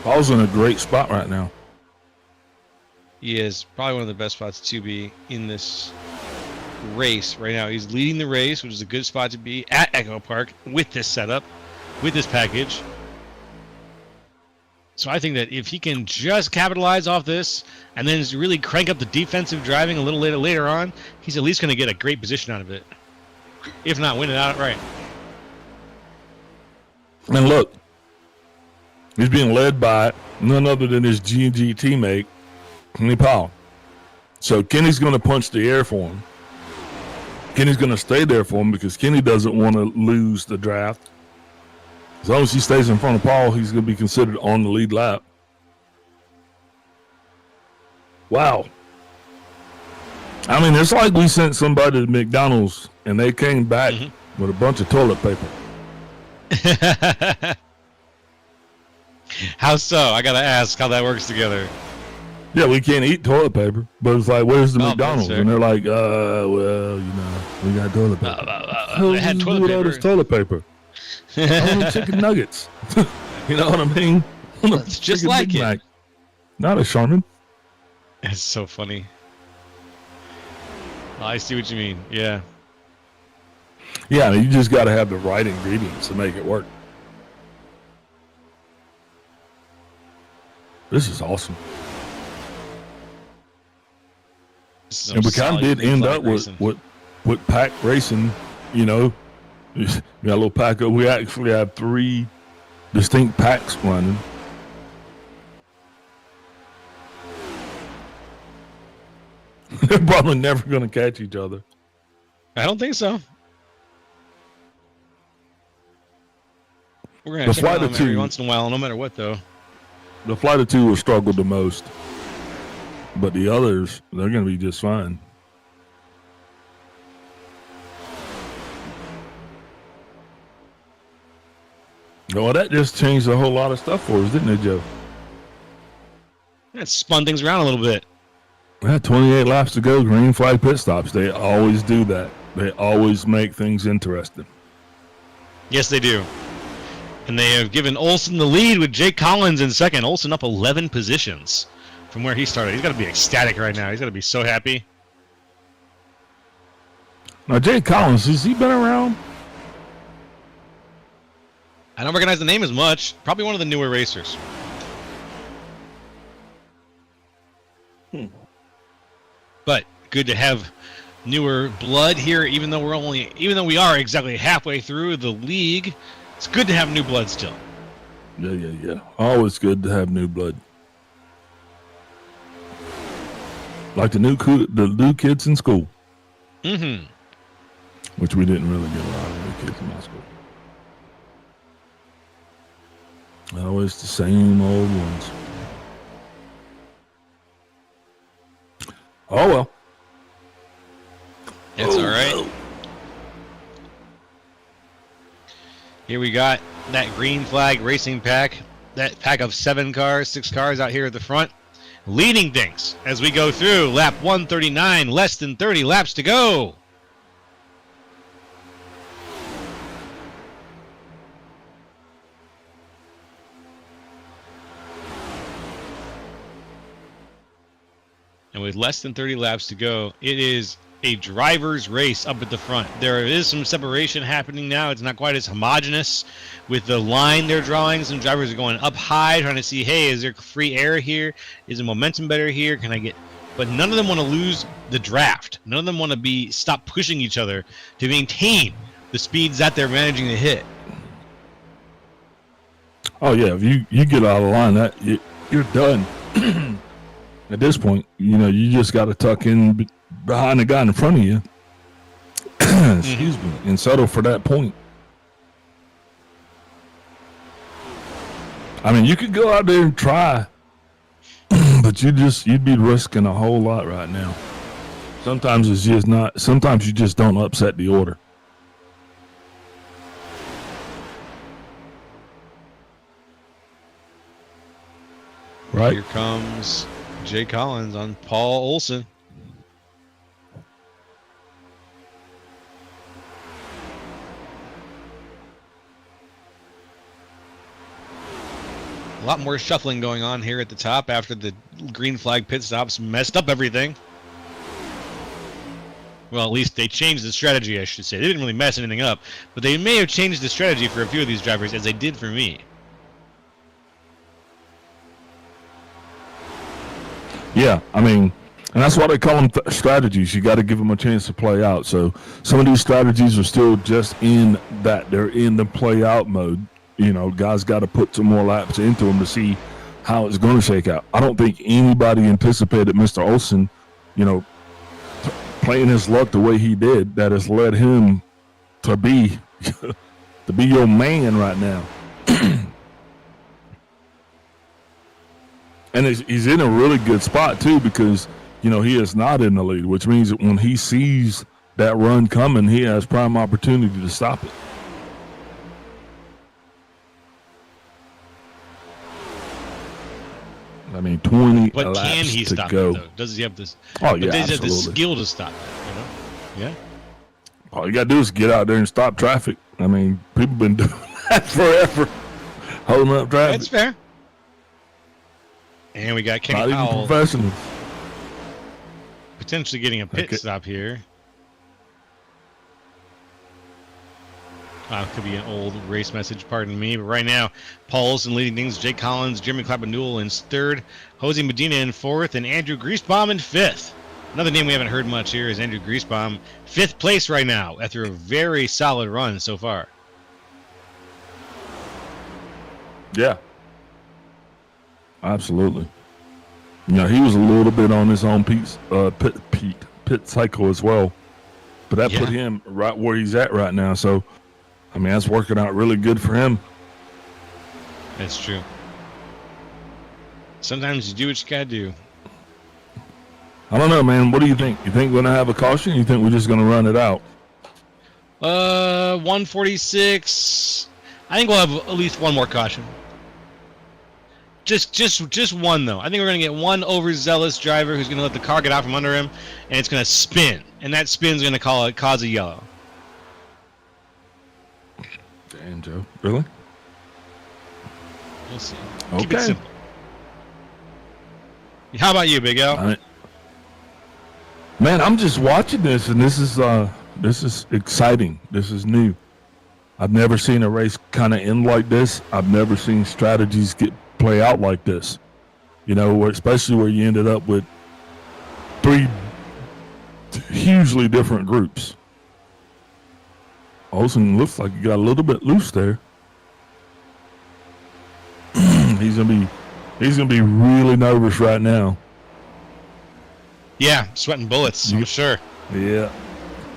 Paul's in a great spot right now. He is probably one of the best spots to be in this race right now. He's leading the race, which is a good spot to be at Echo Park with this setup, with this package. So I think that if he can just capitalize off this and then really crank up the defensive driving a little later on, he's at least going to get a great position out of it. If not, win it outright. And look, he's being led by none other than his G&G teammate, Kenny Powell. So Kenny's going to punch the air for him. Kenny's going to stay there for him because Kenny doesn't want to lose the draft. As long as he stays in front of Paul, he's going to be considered on the lead lap. Wow. I mean, it's like we sent somebody to McDonald's and they came back with a bunch of toilet paper. How so? I got to ask how that works together. Yeah, we can't eat toilet paper, but it's like, where's the Oh, McDonald's? that's fair. And they're like, well, we got toilet paper. They had toilet All this paper. toilet paper. I want chicken nuggets. You know what I mean? It's just Chicken like Big it. Mac. Not a Charmin. It's so funny. I see what you mean. Yeah. Yeah, I mean, you just got to have the right ingredients to make it work. This is awesome. This is And we kind of solid did end flag up racing. with pack racing, you know. We got a little pack up. We actually have 3 distinct packs running. They're probably never going to catch each other. I don't think so. We're going The to check flight them of every two- once in a while, no matter what, though. The Flight of Two will struggle the most, but the others, they're going to be just fine. Well, that just changed a whole lot of stuff for us, didn't it, Joe? It spun things around a little bit. 28 laps to go, green flag pit stops. They always do that. They always make things interesting. Yes, they do. And they have given Olsen the lead with Jake Collins in second. Olsen up 11 positions from where he started. He's got to be ecstatic right now. He's got to be so happy. Now, Jake Collins, has he been around? I don't recognize the name as much. Probably one of the newer racers. But good to have newer blood here, even though we are exactly halfway through the league. It's good to have new blood still. Yeah. Always good to have new blood. Like the new kids in school. Mm-hmm. Which we didn't really get a lot of new kids in my school. Always the same old ones. Oh, well. It's all right. No. Here we got that green flag racing pack. That pack of 6 cars out here at the front. Leading things as we go through lap 139, less than 30 laps to go. And with less than 30 laps to go, it is a driver's race up at the front. There is some separation happening now. It's not quite as homogeneous with the line they're drawing. Some drivers are going up high, trying to see, hey, is there free air here? Is the momentum better here? Can I get... But none of them want to lose the draft. None of them want to stop pushing each other to maintain the speeds that they're managing to hit. Oh, yeah. If you get out of line, you're done. At this point, you just got to tuck in behind the guy in front of you. Excuse me, and settle for that point. I mean, you could go out there and try, but you'd be risking a whole lot right now. Sometimes it's just not. Sometimes you just don't upset the order. Right. Here comes Jay Collins on Paul Olsen. A lot more shuffling going on here at the top after the green flag pit stops messed up everything. Well, at least they changed the strategy, I should say. They didn't really mess anything up, but they may have changed the strategy for a few of these drivers, as they did for me. Yeah, I mean, and that's why they call them strategies. You got to give them a chance to play out. So some of these strategies are still just in that. They're in the play out mode. Guys got to put some more laps into them to see how it's going to shake out. I don't think anybody anticipated Mr. Olsen, playing his luck the way he did. That has led him to be your man right now. And he's in a really good spot, too, because, he is not in the lead, which means that when he sees that run coming, he has prime opportunity to stop it. I mean, 20 But laps can he to stop go. it, though? Does he have this? Oh, yeah, does he have the absolutely. skill to stop it? Yeah. All you got to do is get out there and stop traffic. I mean, people been doing that forever, holding up traffic. That's fair. And we got Kenny Not even Powell professionals. potentially getting a pit Okay. stop here. Could be an old race message, pardon me. But right now, Paul Olsen leading things. Jake Collins, Jeremy Clapper-Newell in third. Jose Medina in fourth. And Andrew Griesbaum in fifth. Another name we haven't heard much here is Andrew Griesbaum. Fifth place right now after a very solid run so far. Yeah. Absolutely. You know, he was a little bit on his own pit cycle as well. But that put him right where he's at right now. So, I mean, that's working out really good for him. That's true. Sometimes you do what you gotta do. I don't know, man. What do you think? You think we're going to have a caution? You think we're just going to run it out? 146. I think we'll have at least one more caution. Just one, though. I think we're going to get one overzealous driver who's going to let the car get out from under him, and it's going to spin. And that spin's going to cause a yellow. Damn, Joe. Really? We'll see. Okay. Keep it simple. How about you, Big L? Man, I'm just watching this, and this is exciting. This is new. I've never seen a race kind of end like this. I've never seen strategies play out like this. You know, especially where you ended up with 3 hugely different groups. Olsen looks like he got a little bit loose there. He's gonna be really nervous right now. Yeah, sweating bullets, I'm sure. Yeah,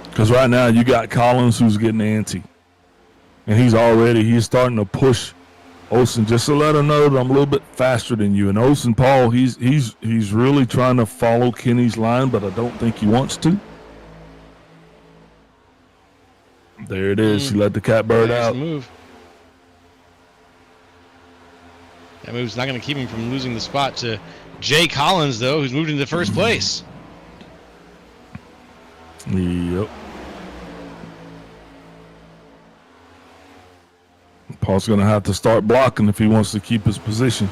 because right now you got Collins who's getting antsy, and he's starting to push Olsen just to let him know that I'm a little bit faster than you. And Olsen Paul, he's really trying to follow Kenny's line, but I don't think he wants to. There it is. He let the catbird out. Move. That move's not going to keep him from losing the spot to Jay Collins, though, who's moved into first place. Yep. Paul's going to have to start blocking if he wants to keep his position.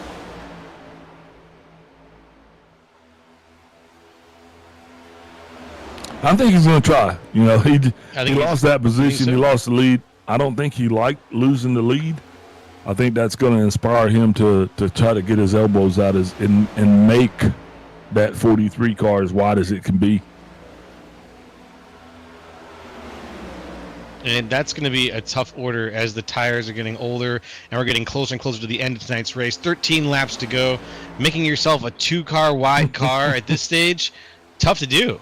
I think he's going to try. You know, he lost that position. He lost the lead. I don't think he liked losing the lead. I think that's going to inspire him to try to get his elbows out and make that 43 car as wide as it can be. And that's going to be a tough order as the tires are getting older and we're getting closer and closer to the end of tonight's race. 13 laps to go. Making yourself a 2-car wide car at this stage, tough to do.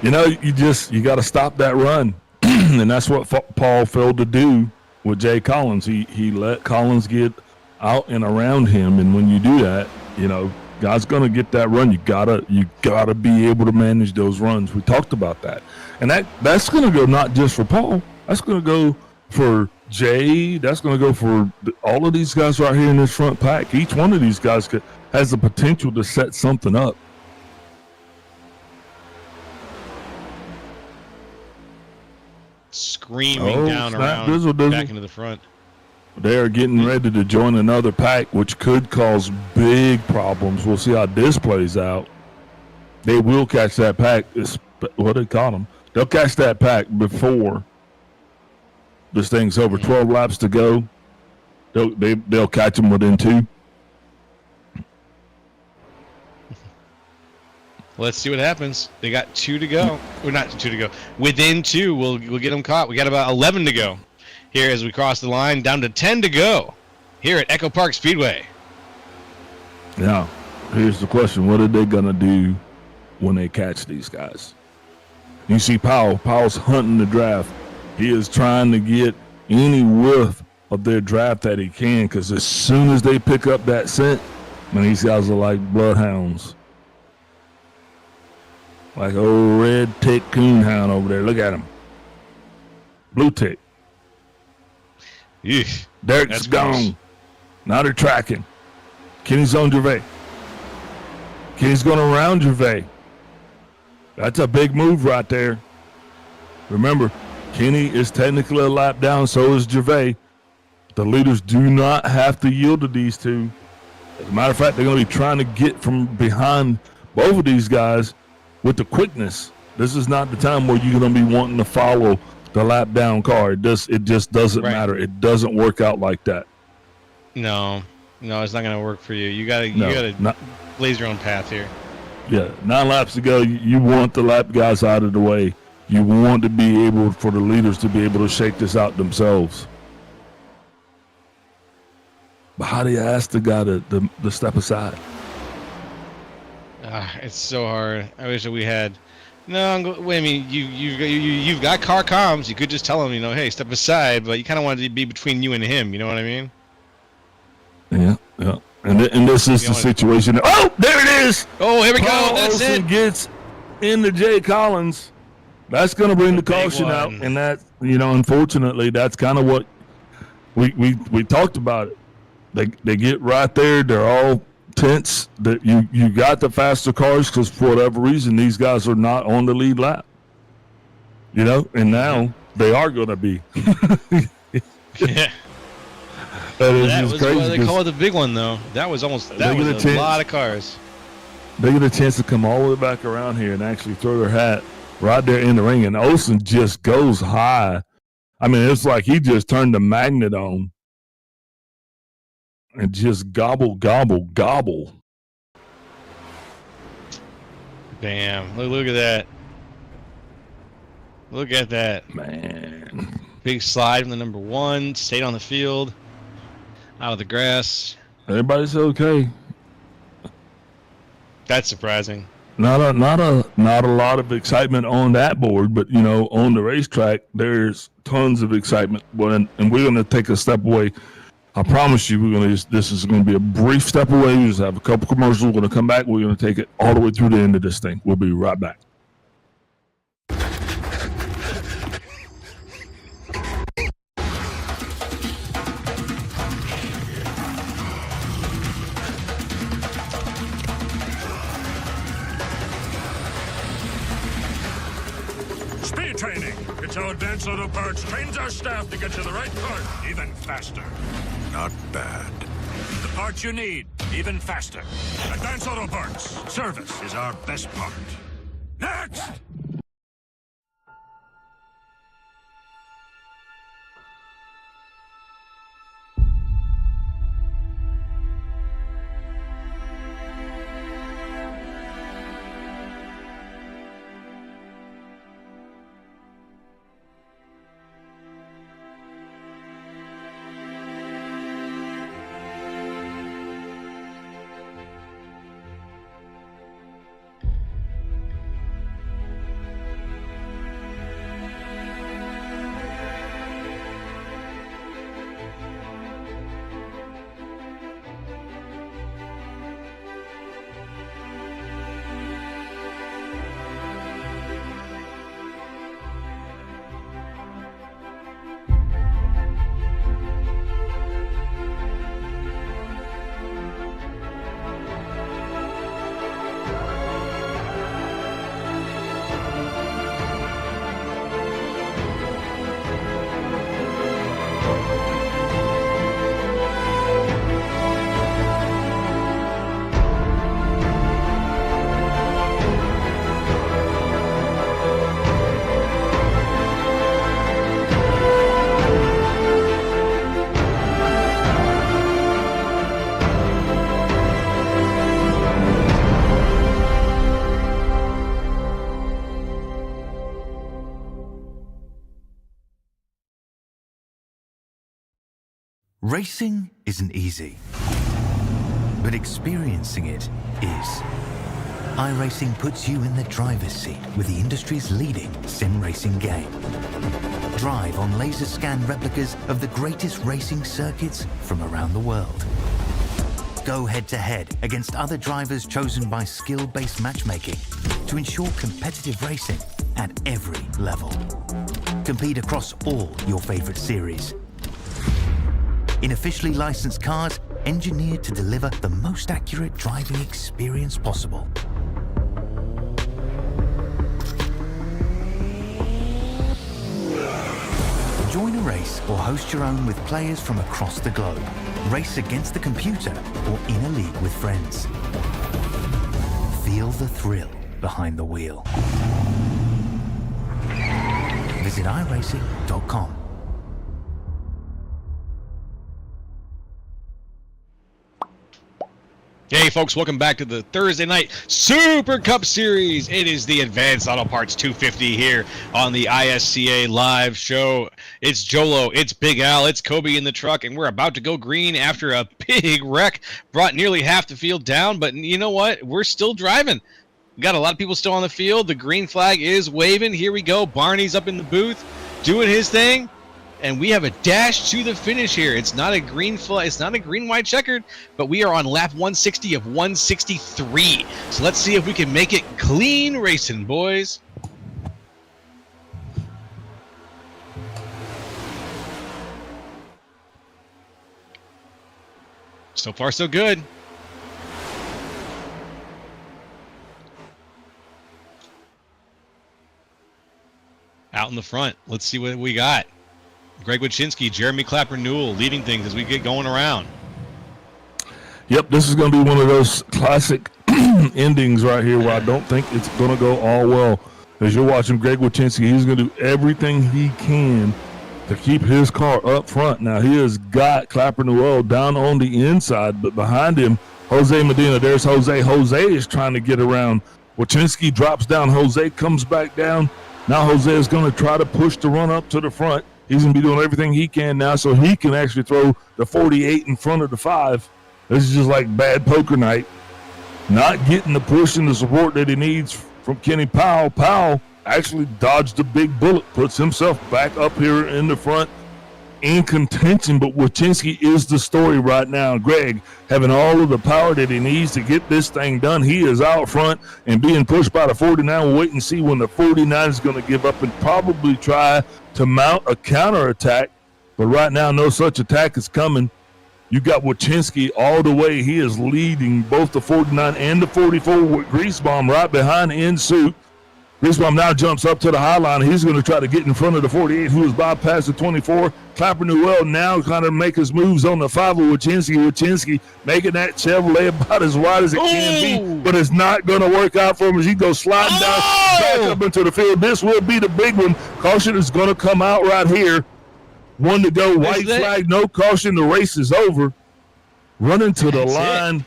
You know, you got to stop that run. And that's what Paul failed to do with Jay Collins. He let Collins get out and around him. And when you do that, you know, God's going to get that run. You gotta be able to manage those runs. We talked about that. And that's going to go not just for Paul. That's going to go for Jay. That's going to go for all of these guys right here in this front pack. Each one of these guys has the potential to set something up. Screaming down around dizzle. Back into the front. They are getting ready to join another pack, which could cause big problems. We'll see how this plays out. They will catch that pack. What they call them? They'll catch that pack before this thing's over. 12 laps to go. They'll catch them within 2. Let's see what happens. They got 2 to go. Or not 2 to go. Within 2, we'll get them caught. We got about 11 to go here as we cross the line. Down to 10 to go here at Echo Park Speedway. Now, here's the question. What are they going to do when they catch these guys? You see Powell's hunting the draft. He is trying to get any whiff of their draft that he can, because as soon as they pick up that scent, man, these guys are like bloodhounds. Like old red tick coonhound over there. Look at him. Blue tick. Eesh, Derek's gone. Gross. Now they're tracking. Kenny's on Gervais. Kenny's going around Gervais. That's a big move right there. Remember, Kenny is technically a lap down, so is Gervais. The leaders do not have to yield to these two. As a matter of fact, they're going to be trying to get from behind both of these guys with the quickness. This is not the time where you're going to be wanting to follow the lap down car. It just doesn't matter. It doesn't work out like that. No, it's not going to work for you. You gotta blaze your own path here. Yeah, 9 laps to go. You want the lap guys out of the way. You want to be able for the leaders to be able to shake this out themselves. But how do you ask the guy to step aside? It's so hard. I wish that we had. No, wait. I mean, you've got car comms. You could just tell him, hey, step aside. But you kind of wanted to be between you and him. You know what I mean? Yeah. And this is the situation. Oh, there it is. Oh, here we go. Paul That's Olsen it. gets into Jay Collins. That's going to bring the caution out, and that unfortunately, that's kind of what we talked about it. They get right there. They're all tense. That you got the faster cars because for whatever reason these guys are not on the lead lap. And now they are going to be. Yeah. That was crazy why they call it the big one, though. That was a lot of cars. They get a chance to come all the way back around here and actually throw their hat right there in the ring, and Olsen just goes high. I mean, it's like he just turned the magnet on and just gobble. Damn! Look at that! Look at that, man! Big slide from the number one. Stayed on the field, out of the grass. Everybody's okay. That's surprising. Not a lot of excitement on that board, but on the racetrack there's tons of excitement. And we're going to take a step away. I promise you, this is going to be a brief step away. We just have a couple commercials. We're going to come back. We're going to take it all the way through the end of this thing. We'll be right back. Speed training. It's how Advanced Auto Parts trains our staff to get to the right part even faster. Not bad. The parts you need, even faster. Advanced Auto Parts. Service is our best part. Next! Racing isn't easy, but experiencing it is. iRacing puts you in the driver's seat with the industry's leading sim racing game. Drive on laser scan replicas of the greatest racing circuits from around the world. Go head-to-head against other drivers chosen by skill-based matchmaking to ensure competitive racing at every level. Compete across all your favorite series. In officially licensed cars, engineered to deliver the most accurate driving experience possible. Join a race or host your own with players from across the globe. Race against the computer or in a league with friends. Feel the thrill behind the wheel. Visit iRacing.com. Hey folks, welcome back to the Thursday night Super Cup Series. It is the Advanced Auto Parts 250 here on the ISCA live show. It's Jolo, it's Big Al, it's Kobe in the truck, and we're about to go green after a big wreck. Brought nearly half the field down, but you know what? We're still driving. We got a lot of people still on the field. The green flag is waving. Here we go. Barney's up in the booth doing his thing. And we have a dash to the finish here. It's not a green flag. It's not a green white checkered, but we are on lap 160 of 163. So let's see if we can make it clean racing, boys. So far, so good. Out in the front. Let's see what we got. Greg Wachinski, Jeremy Clapper Newell leading things as we get going around. Yep, this is going to be one of those classic endings right here where I don't think it's going to go all well. As you're watching Greg Wachinski, he's going to do everything he can to keep his car up front. Now, he has got Clapper Newell down on the inside, but behind him, Jose Medina. There's Jose. Jose is trying to get around. Wachinski drops down. Jose comes back down. Now Jose is going to try to push the run up to the front. He's going to be doing everything he can now so he can actually throw the 48 in front of the 5. This is just like bad poker night. Not getting the push and the support that he needs from Kenny Powell. Powell actually dodged a big bullet, puts himself back up here in the front in contention, but Wachinski is the story right now. Greg having all of the power that he needs to get this thing done. He is out front and being pushed by the 49. We'll wait and see when the 49 is going to give up and probably try to mount a counterattack, but right now no such attack is coming. You got Wachinski all the way. He is leading both the 49 and the 44 with Greasebomb right behind in suit. Greasebomb now jumps up to the high line. He's going to try to get in front of the 48, who is bypassed the 24. Clapper Newell now kind of make his moves on the 5 of Wachinski. Wachinski making that Chevrolet about as wide as it can be, but it's not going to work out for him as he goes sliding down back up into the field. This will be the big one. Caution is going to come out right here. 1 to go. White flag, no caution. The race is over. Running to the line.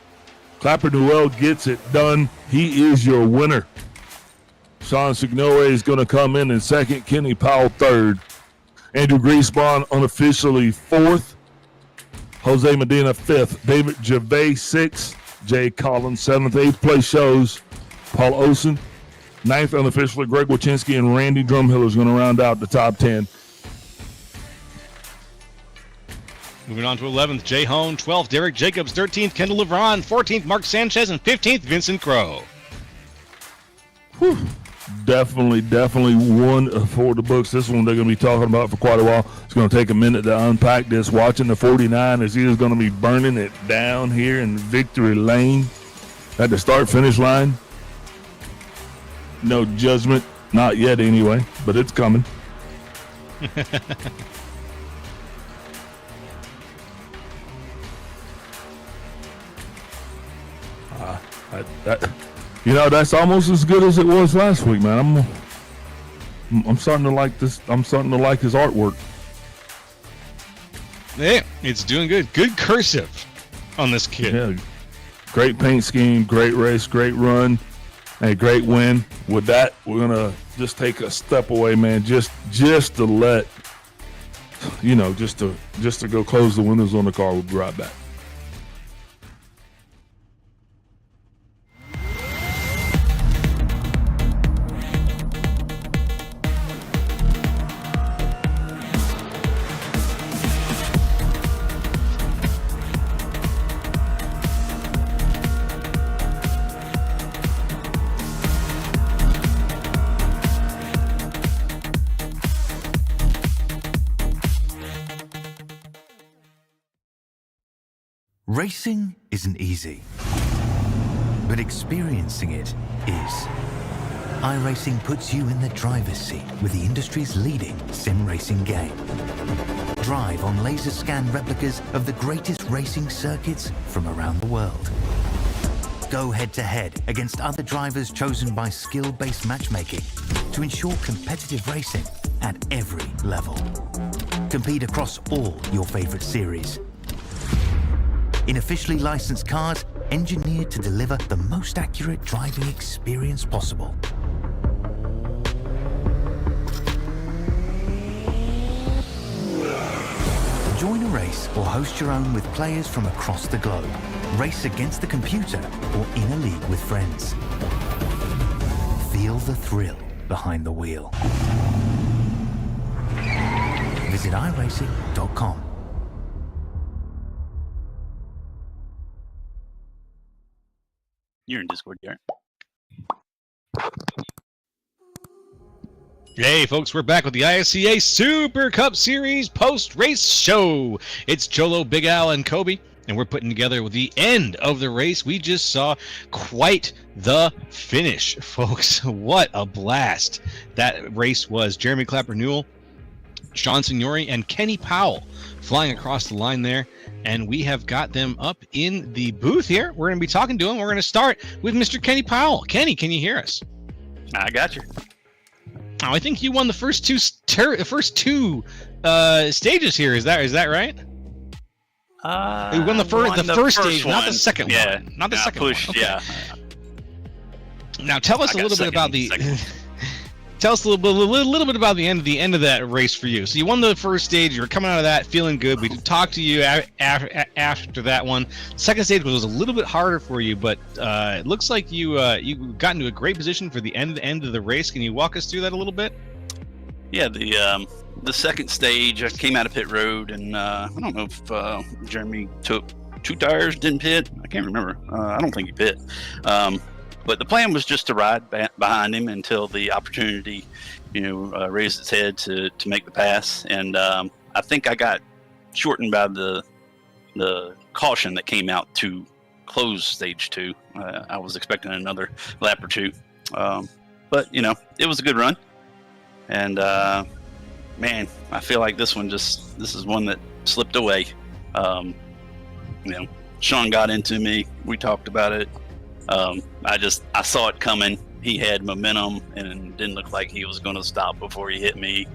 Clapper Newell gets it done. He is your winner. Sean Signore is going to come in second. Kenny Powell third. Andrew Greasebond unofficially fourth. Jose Medina fifth. David Gervais sixth. Jay Collins seventh. Eighth place shows Paul Olson. Ninth unofficially Greg Wachinski, and Randy Drumhill is going to round out the top 10. Moving on to 11th, Jay Hone. 12th, Derek Jacobs. 13th, Kendall LeBron. 14th, Mark Sanchez. And 15th, Vincent Crow. Whew. Definitely one for the books. This one they're going to be talking about for quite a while. It's going to take a minute to unpack this. Watching the 49 as he is going to be burning it down here in victory lane at the start-finish line. No judgment, not yet anyway, but it's coming. That's almost as good as it was last week, man. I'm starting to like this. I'm starting to like his artwork. Yeah, it's doing good. Good cursive on this kid. Yeah, great paint scheme, great race, great run, and a great win. With that, we're gonna just take a step away, man. Just to let just to go close the windows on the car. We'll be right back. Racing isn't easy, but experiencing it is. iRacing puts you in the driver's seat with the industry's leading sim racing game. Drive on laser scan replicas of the greatest racing circuits from around the world. Go head-to-head against other drivers chosen by skill-based matchmaking to ensure competitive racing at every level. Compete across all your favorite series. In officially licensed cars engineered to deliver the most accurate driving experience possible. Join a race or host your own with players from across the globe. Race against the computer or in a league with friends. Feel the thrill behind the wheel. Visit iRacing.com. You're in Discord, Garrett. Hey folks, we're back with the ISCA Super Cup Series post-race show. It's Cholo, Big Al, and Kobe, and we're putting together the end of the race. We just saw quite the finish, folks. What a blast that race was. Jeremy Clapper Newell, Sean Signori, and Kenny Powell flying across the line there, and we have got them up in the booth here. We're going to be talking to them. We're going to start with Mr. Kenny Powell. Kenny, can you hear us? I got you. Oh, I think you won the first two stages here. Is that right? You won the first stage, one. not the second one. Not the second one. Okay. Yeah. Now tell us a little bit about the. Tell us a little bit about the end of that race for you. So you won the first stage. You were coming out of that feeling good. We talked to you after that one. Second stage was a little bit harder for you, but it looks like you got into a great position for the end of the race. Can you walk us through that a little bit? Yeah, the second stage, I came out of pit road, and I don't know if Jeremy took 2 tires, didn't pit. I can't remember. I don't think he pit. But the plan was just to ride behind him until the opportunity, raised its head to make the pass. And I think I got shortened by the caution that came out to close stage 2. I was expecting another lap or 2. But, it was a good run. And, man, I feel like this is one that slipped away. Sean got into me. We talked about it. I saw it coming. He had momentum and didn't look like he was going to stop before he hit me.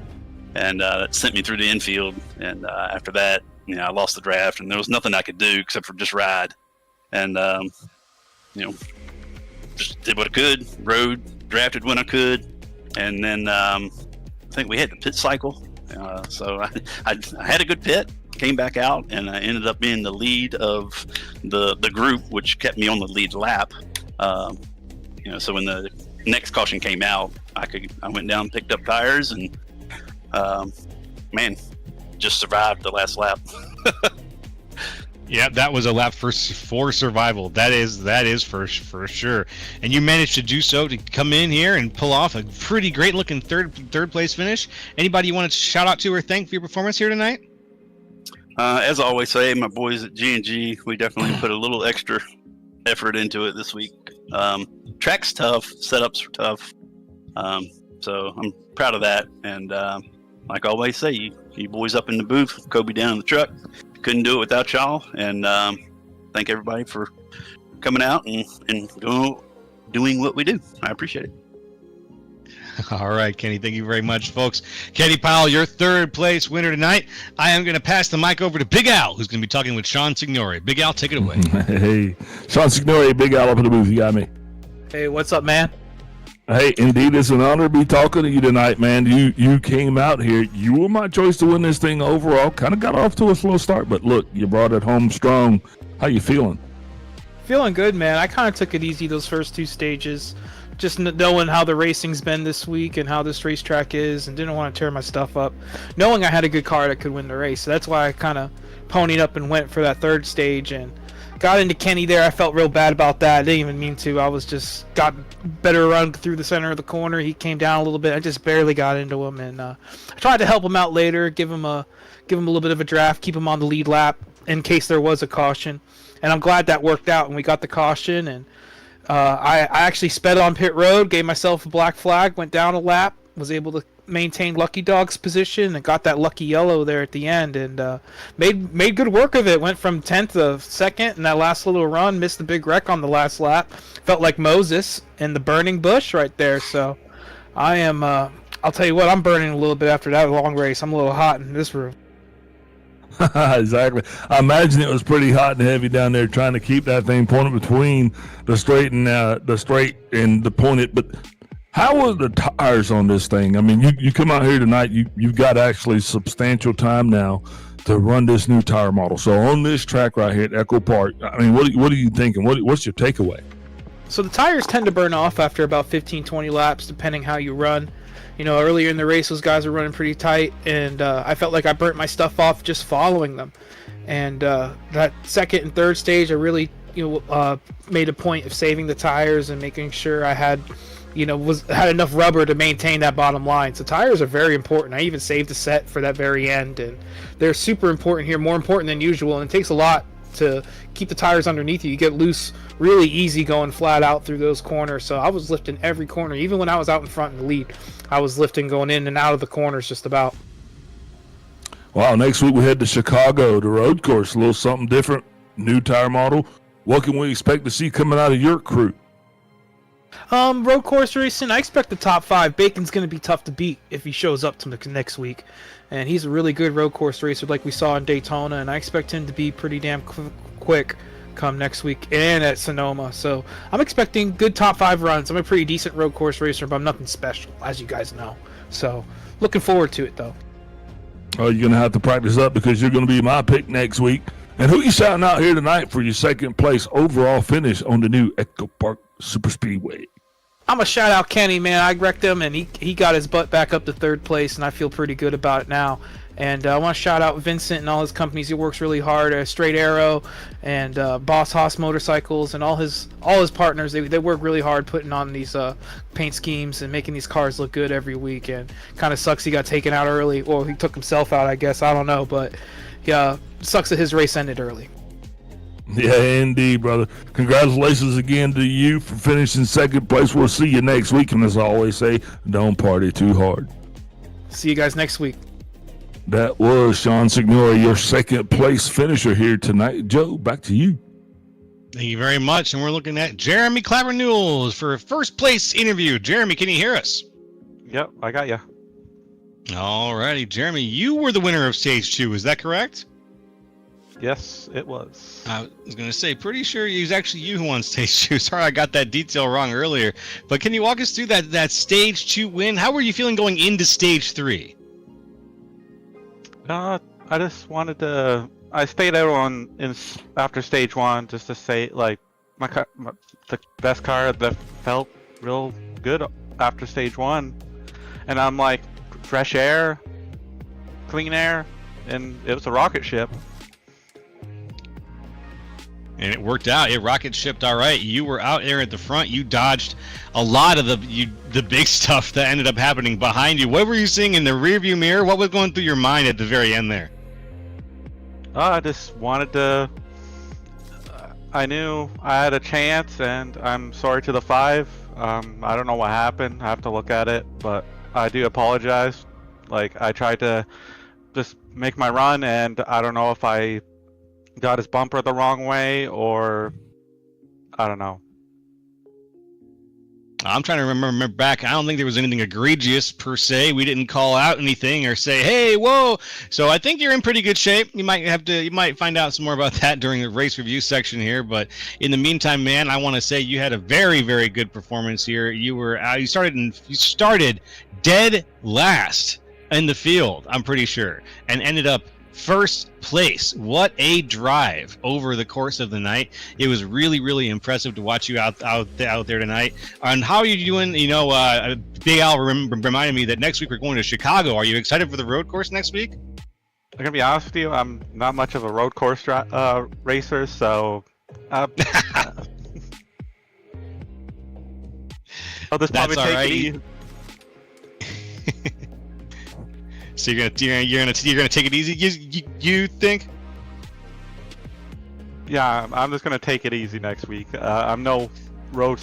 And that sent me through the infield. And after that, I lost the draft, and there was nothing I could do except for just ride. And, just did what I could, rode, drafted when I could. And then I think we hit the pit cycle. So I had a good pit, came back out, and I ended up being the lead of the group, which kept me on the lead lap. So when the next caution came out, I went down, picked up tires, and just survived the last lap. Yeah, that was a lap for survival. That is for sure. And you managed to do so to come in here and pull off a pretty great looking third place finish. Anybody you want to shout out to or thank for your performance here tonight? As I always say, my boys at G&G, we definitely put a little extra effort into it this week. Track's tough, setups are tough. So I'm proud of that. And like I always say, you boys up in the booth, Kobe down in the truck. Couldn't do it without y'all. And thank everybody for coming out and doing what we do. I appreciate it. All right, Kenny, thank you very much, folks. Kenny Powell, your third place winner tonight. I am going to pass the mic over to Big Al, who's going to be talking with Sean Signori. Big Al, take it away. Hey, Sean Signori, Big Al up in the booth. You got me. Hey, what's up, man? Hey, indeed, it's an honor to be talking to you tonight, man. You came out here. You were my choice to win this thing overall. Kind of got off to a slow start, but look, you brought it home strong. How you feeling? Feeling good, man. I kind of took it easy those first 2 stages. Just knowing how the racing's been this week and how this racetrack is, and didn't want to tear my stuff up. Knowing I had a good car that could win the race. So that's why I kind of ponied up and went for that third stage and got into Kenny there. I felt real bad about that. I didn't even mean to. I was just got better run through the center of the corner. He came down a little bit. I just barely got into him, and I tried to help him out later, give him a little bit of a draft, keep him on the lead lap in case there was a caution. And I'm glad that worked out, and we got the caution. And I actually sped on pit road, gave myself a black flag, went down a lap, was able to maintain Lucky Dog's position, and got that lucky yellow there at the end, and made good work of it. Went from 10th to 2nd in that last little run, missed the big wreck on the last lap. Felt like Moses in the burning bush right there. So I am, I'll tell you what, I'm burning a little bit after that long race. I'm a little hot in this room. Exactly. I imagine it was pretty hot and heavy down there trying to keep that thing pointed between the straight and the pointed. But how are the tires on this thing? I mean, you come out here tonight, you've got actually substantial time now to run this new tire model. So on this track right here at Echo Park, I mean, what are you thinking? What's your takeaway? So the tires tend to burn off after about 15, 20 laps, depending how you run. You know, earlier in the race, those guys were running pretty tight, and I felt like I burnt my stuff off just following them. And that second and third stage, I really, made a point of saving the tires and making sure I had, had enough rubber to maintain that bottom line. So tires are very important. I even saved a set for that very end, and they're super important here, more important than usual. And it takes a lot to keep the tires underneath you. You get loose really easy going flat out through those corners. So I was lifting every corner, even when I was out in front in the lead. I was lifting going in and out of the corners just about. Wow, next week we head to Chicago, the road course, a little something different, new tire model. What can we expect to see coming out of your crew? Road course racing, I expect the top 5. Bacon's going to be tough to beat if he shows up to next week. And he's a really good road course racer like we saw in Daytona, and I expect him to be pretty damn quick come next week and at Sonoma. So I'm expecting good top 5 runs. I'm a pretty decent road course racer, but I'm nothing special, as you guys know. So looking forward to it, though. Oh, you're going to have to practice up because you're going to be my pick next week. And who are you shouting out here tonight for your second place overall finish on the new Echo Park Super Speedway? I'm a shout out Kenny, man. I wrecked him, and he got his butt back up to 3rd place, and I feel pretty good about it now. And I want to shout out Vincent and all his companies. He works really hard. Straight Arrow and Boss Haas Motorcycles and all his partners. They work really hard putting on these paint schemes and making these cars look good every week. And kind of sucks he got taken out early, or he took himself out, I guess. I don't know, but yeah, sucks that his race ended early. Yeah, indeed, brother. Congratulations again to you for finishing 2nd place. We'll see you next week. And as I always say, don't party too hard. See you guys next week. That was Sean Signori, your 2nd place finisher here tonight. Joe, back to you. Thank you very much. And we're looking at Jeremy Clapper-Newells for a 1st place interview. Jeremy, can you hear us? Yep, I got you. All righty, Jeremy, you were the winner of Stage 2. Is that correct? Yes, it was. I was going to say, pretty sure it was actually you who won Stage 2. Sorry, I got that detail wrong earlier. But can you walk us through that Stage 2 win? How were you feeling going into Stage 3? I just wanted to. I stayed out after Stage 1 just to say, like, the best car that felt real good after Stage 1. And I'm like, fresh air, clean air, and it was a rocket ship. And it worked out. It rocket shipped all right. You were out there at the front. You dodged a lot of the big stuff that ended up happening behind you. What were you seeing in the rearview mirror? What was going through your mind at the very end there? I just wanted to. I knew I had a chance, and I'm sorry to the 5. I don't know what happened. I have to look at it, but I do apologize. Like, I tried to just make my run, and I don't know if I got his bumper the wrong way, or I don't know. I'm trying to remember back. I don't think there was anything egregious per se. We didn't call out anything or say, "Hey, whoa!" So I think you're in pretty good shape. You might find out some more about that during the race review section here. But in the meantime, man, I want to say you had a very, very good performance here. You started dead last in the field, I'm pretty sure, and ended up 1st place. What a drive over the course of the night. It was really, really impressive to watch you out there tonight. And how are you doing? You know, Big Al reminded me that next week we're going to Chicago. Are you excited for the road course next week? I'm gonna be honest with you. I'm not much of a road course racer, so I'll just probably take it easy. So you're gonna take it easy. You think? Yeah, I'm just gonna take it easy next week. I'm no road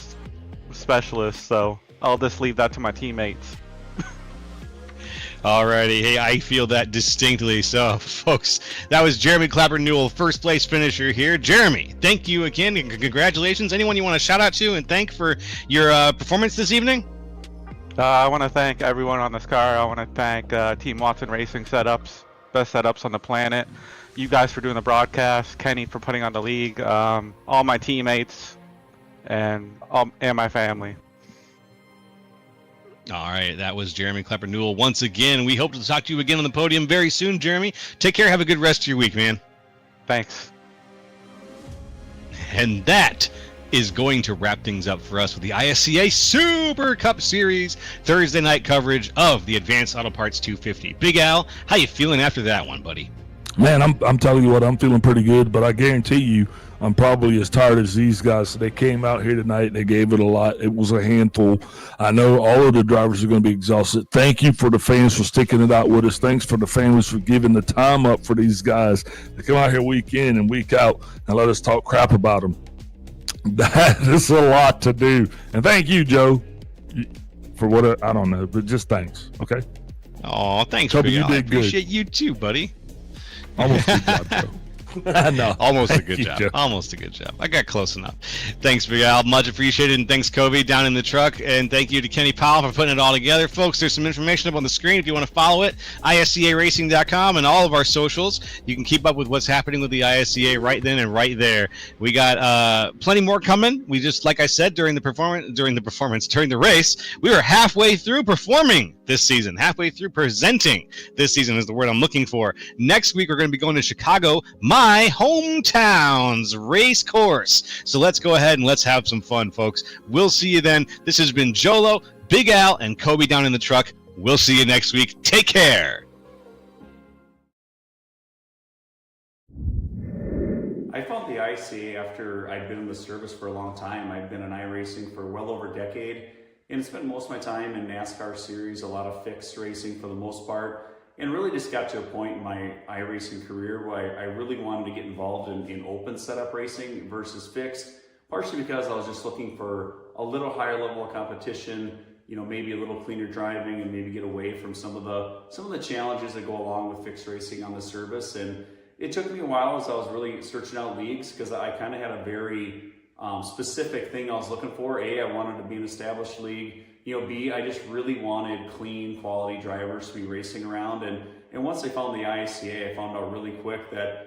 specialist, so I'll just leave that to my teammates. Alrighty, hey, I feel that distinctly. So, folks, that was Jeremy Clapper-Newell, 1st place finisher here. Jeremy, thank you again, and congratulations. Anyone you want to shout out to and thank for your performance this evening? I want to thank everyone on this car. I want to thank Team Watson Racing Setups, best setups on the planet. you guys for doing the broadcast, Kenny for putting on the league, all my teammates, and my family. All right, that was Jeremy Klepper Newell once again. We hope to talk to you again on the podium very soon, Jeremy. Take care. Have a good rest of your week, man. Thanks. And that is going to wrap things up for us with the ISCA Super Cup Series Thursday night coverage of the Advanced Auto Parts 250. Big Al, how you feeling after that one, buddy? Man, I'm telling you what, I'm feeling pretty good, but I guarantee you I'm probably as tired as these guys. They came out here tonight and they gave it a lot. It was a handful. I know all of the drivers are going to be exhausted. Thank you for the fans for sticking it out with us. Thanks for the families for giving the time up for these guys to come out here week in and week out and let us talk crap about them. That is a lot to do. And thank you, Joe, for what I don't know, but just thanks. Okay. Oh, thanks, Toby, Big you Al. I did good. appreciate you too, buddy. Almost a good job, Joe. No, almost a good you, job. Joe. Almost a good job. I got close enough. Thanks, Big Al. Much appreciated. And thanks, Kobe, down in the truck. And thank you to Kenny Powell for putting it all together. Folks, there's some information up on the screen if you want to follow it. ISCARacing.com and all of our socials. You can keep up with what's happening with the ISCA right then and right there. We got plenty more coming. We just, like I said, during the race, we were halfway through performing this season. Halfway through presenting this season is the word I'm looking for. Next week, we're going to be going to Chicago, my hometown's race course. So let's go ahead and let's have some fun, folks. We'll see you then. This has been Jolo, Big Al, and Kobe down in the truck. We'll see you next week. Take care. I found the ICA after I'd been in the service for a long time. I'd been in iRacing for well over a decade and spent most of my time in NASCAR series, a lot of fixed racing for the most part, and really just got to a point in my iRacing career where I really wanted to get involved in open setup racing versus fixed, partially because I was just looking for a little higher level of competition, you know, maybe a little cleaner driving and maybe get away from some of the challenges that go along with fixed racing on the service. And it took me a while as I was really searching out leagues because I kind of had a very specific thing I was looking for. A, I wanted to be an established league. You know, B, I just really wanted clean, quality drivers to be racing around. And once I found the ISCA, I found out really quick that